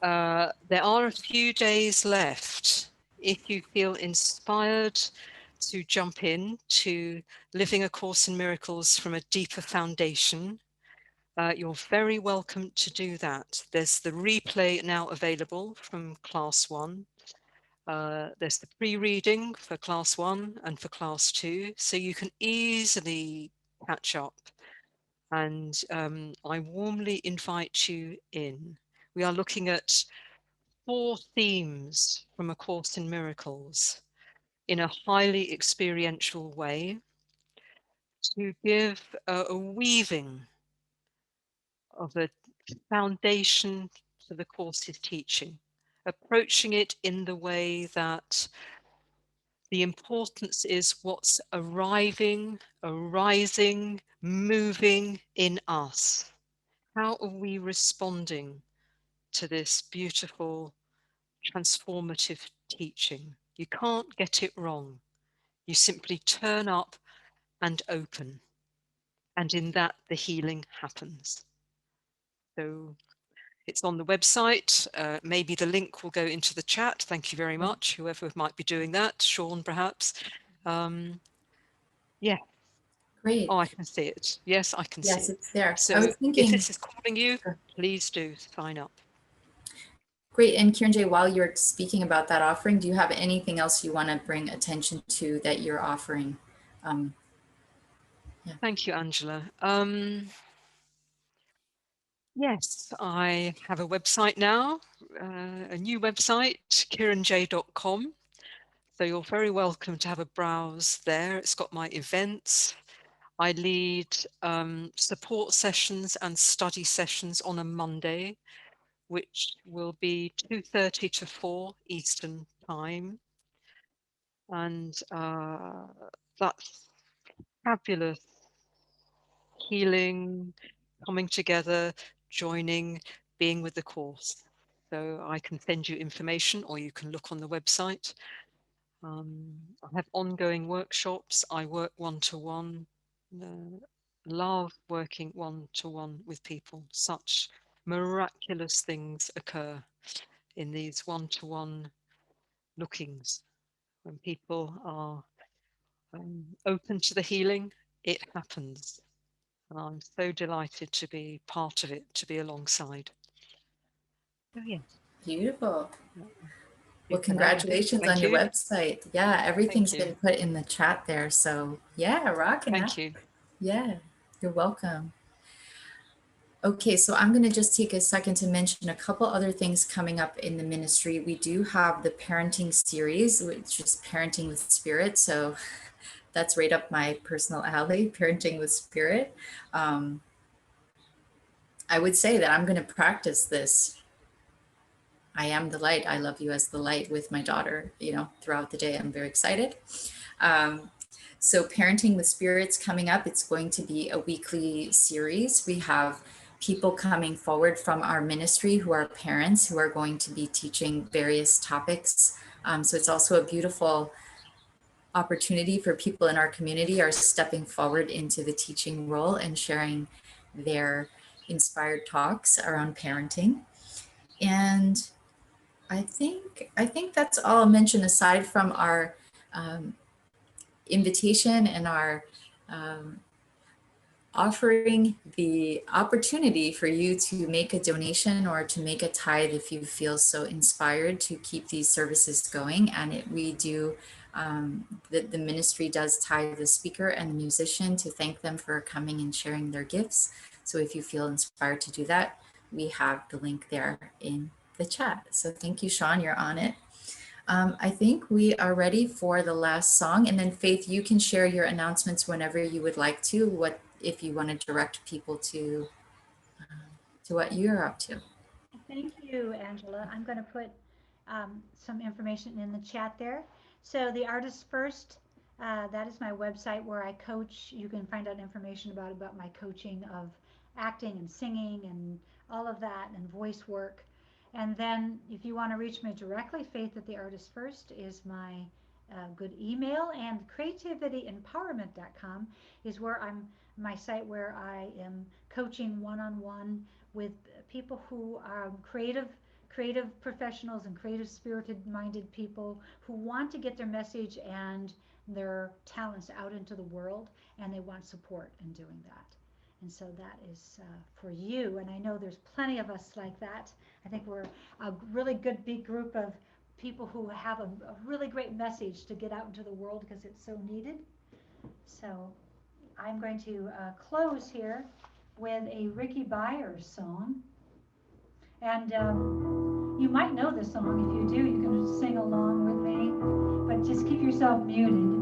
there are a few days left. If you feel inspired to jump in to Living A Course in Miracles from a Deeper Foundation, you're very welcome to do that. There's the replay now available from class 1. There's the pre-reading for class 1 and for class 2, so you can easily catch up. And I warmly invite you in. We are looking at 4 themes from A Course in Miracles in a highly experiential way to give a weaving of a foundation to the course's teaching, approaching it in the way that the importance is what's arriving, arising, moving in us. How are we responding to this beautiful, transformative teaching? You can't get it wrong. You simply turn up and open. And in that, the healing happens. So it's on the website. Maybe the link will go into the chat. Thank you very much, whoever might be doing that. Sean, perhaps. Yeah. Great. Oh, I can see it. Yes, I can see Yes, it. it's there. So I was thinking, if this is calling you, sure. please do sign up. Great. And Kieran J, while you're speaking about that offering, do you have anything else you want to bring attention to that you're offering? Yeah. Thank you, Angela. Yes, I have a website now, a new website, kieranj.com. So you're very welcome to have a browse there. It's got my events. I lead support sessions and study sessions on a Monday, which will be 2:30 to 4 Eastern time. And that fabulous healing, coming together, joining, being with the course. So I can send you information, or you can look on the website. I have ongoing workshops. I work one-to-one, love working one-to-one with people. Such miraculous things occur in these one-to-one lookings. When people are open to the healing, it happens. And I'm so delighted to be part of it, to be alongside. Oh, yeah. Beautiful. Yeah. Well, Super now, I think. congratulations Thank on your you. website. Yeah, everything's you. been put in the chat there. So yeah, rocking Thank out. you. Yeah, you're welcome. Okay, so I'm going to just take a second to mention a couple other things coming up in the ministry. We do have the parenting series, which is Parenting with Spirit. So that's right up my personal alley, Parenting with Spirit. I would say that I'm going to practice this. I am the light. I love you as the light with my daughter, throughout the day. I'm very excited. So Parenting with Spirits coming up, it's going to be a weekly series. We have people coming forward from our ministry who are parents who are going to be teaching various topics. So it's also a beautiful opportunity for people in our community are stepping forward into the teaching role and sharing their inspired talks around parenting. And I think that's all I'll mention aside from our invitation and our offering the opportunity for you to make a donation or to make a tithe if you feel so inspired to keep these services going. And we do, the ministry does tithe the speaker and the musician to thank them for coming and sharing their gifts. So if you feel inspired to do that, we have the link there in the chat. So thank you, Sean, you're on it. I think we are ready for the last song, and then Faith, you can share your announcements whenever you would like to, what if you want to direct people to what you're up to. Thank you, Angela. I'm going to put some information in the chat there. So the Artist First, that is my website where I coach. You can find out information about my coaching of acting and singing and all of that and voice work. And then if you want to reach me directly, Faith at the Artist First is my good email, and creativityempowerment.com is where my site where I am coaching one-on-one with people who are creative professionals and creative spirited minded people who want to get their message and their talents out into the world, and they want support in doing that. And so that is for you, and I know there's plenty of us like that. I think we're a really good big group of people who have a really great message to get out into the world because it's so needed. So I'm going to close here with a Ricky Byers song. And you might know this song. If you do, you can sing along with me. But just keep yourself muted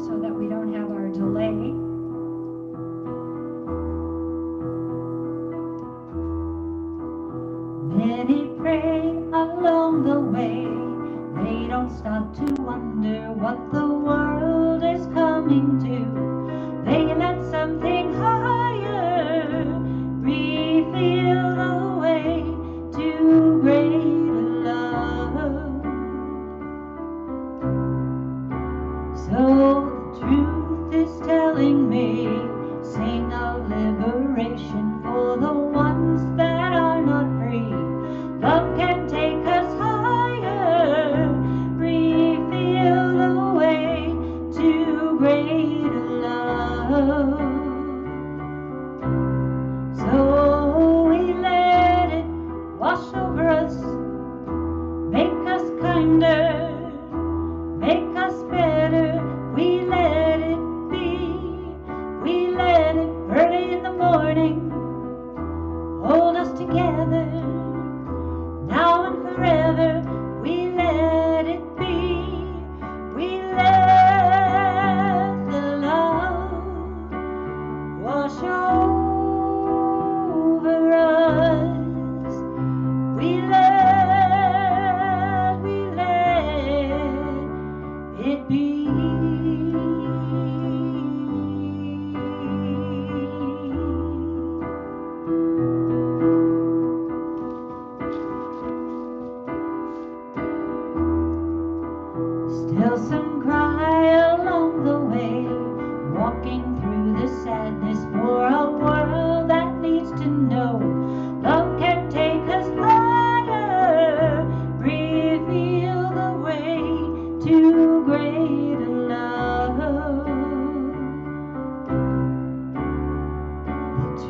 so that we don't have our delay. Many pray along the way. They don't stop to wonder what the world is coming to. They let something higher reveal the way to greater love. So the truth is telling me, sing of liberation for the ones that are not free. Love can take us higher, reveal the way to greater love. So we let it wash over us, make us kinder, make us better. We let it be, we let it early in the morning hold us together. Now and forever, we let it be. We let the love wash over us. We let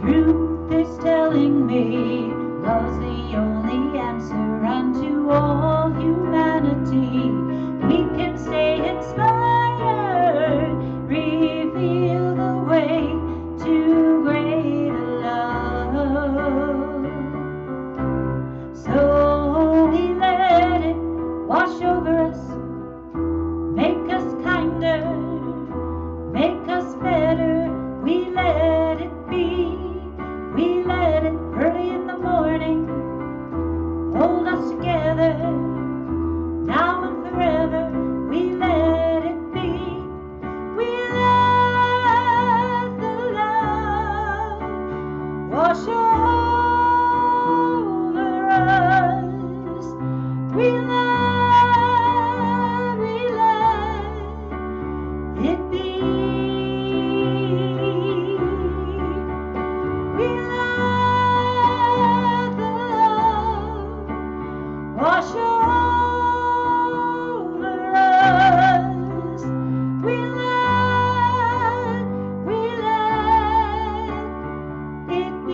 Truth is telling me love's the only answer unto all humanity. We can stay inspired, reveal the way to greater love. So we let it wash over us, make us kinder, make us better. We let it be, we let it early in the morning hold us together. Now and forever, we let it be. We let the love wash over us. We let it be. We let the love wash over us. We let it be.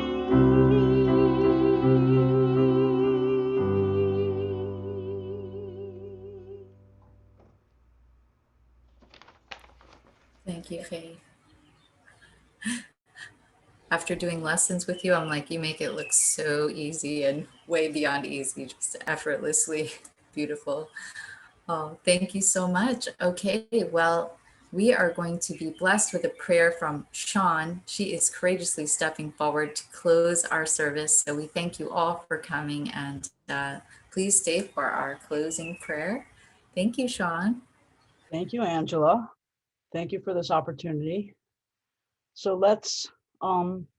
Thank you, Faye. After doing lessons with you, I'm like, you make it look so easy and way beyond easy, just effortlessly beautiful. Oh, thank you so much. Okay, well, we are going to be blessed with a prayer from Sean. She is courageously stepping forward to close our service. So we thank you all for coming, and please stay for our closing prayer. Thank you, Sean. Thank you, Angela. Thank you for this opportunity. So let's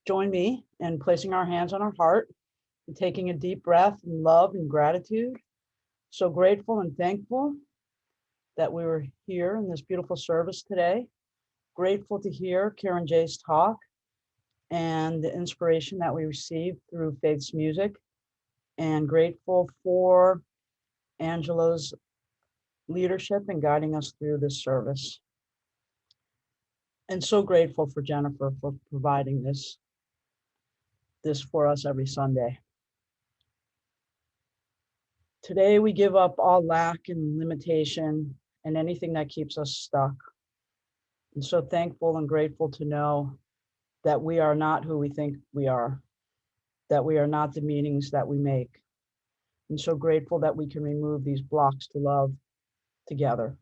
join me in placing our hands on our heart and taking a deep breath in love and gratitude. So grateful and thankful that we were here in this beautiful service today. Grateful to hear Karen J's talk and the inspiration that we received through Faith's music, and grateful for Angela's leadership in guiding us through this service. And so grateful for Jennifer for providing this for us every Sunday. Today we give up all lack and limitation and anything that keeps us stuck. And so thankful and grateful to know that we are not who we think we are, that we are not the meanings that we make. And so grateful that we can remove these blocks to love together.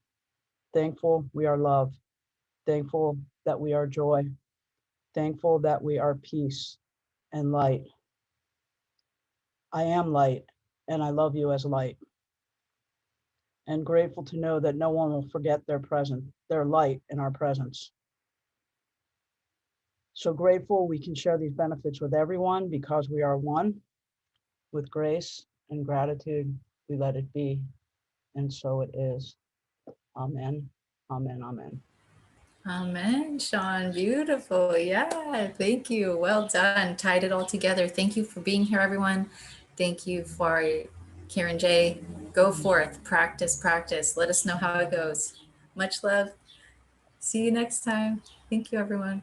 Thankful we are love. Thankful that we are joy. Thankful that we are peace and light. I am light, and I love you as light. And grateful to know that no one will forget their light in our presence. So grateful we can share these benefits with everyone because we are one. With grace and gratitude, we let it be. And so it is. Amen, amen, amen. Amen, Sean. Beautiful. Yeah, thank you. Well done. Tied it all together. Thank you for being here, everyone. Thank you for Karen J. Go forth, practice, practice. Let us know how it goes. Much love. See you next time. Thank you, everyone.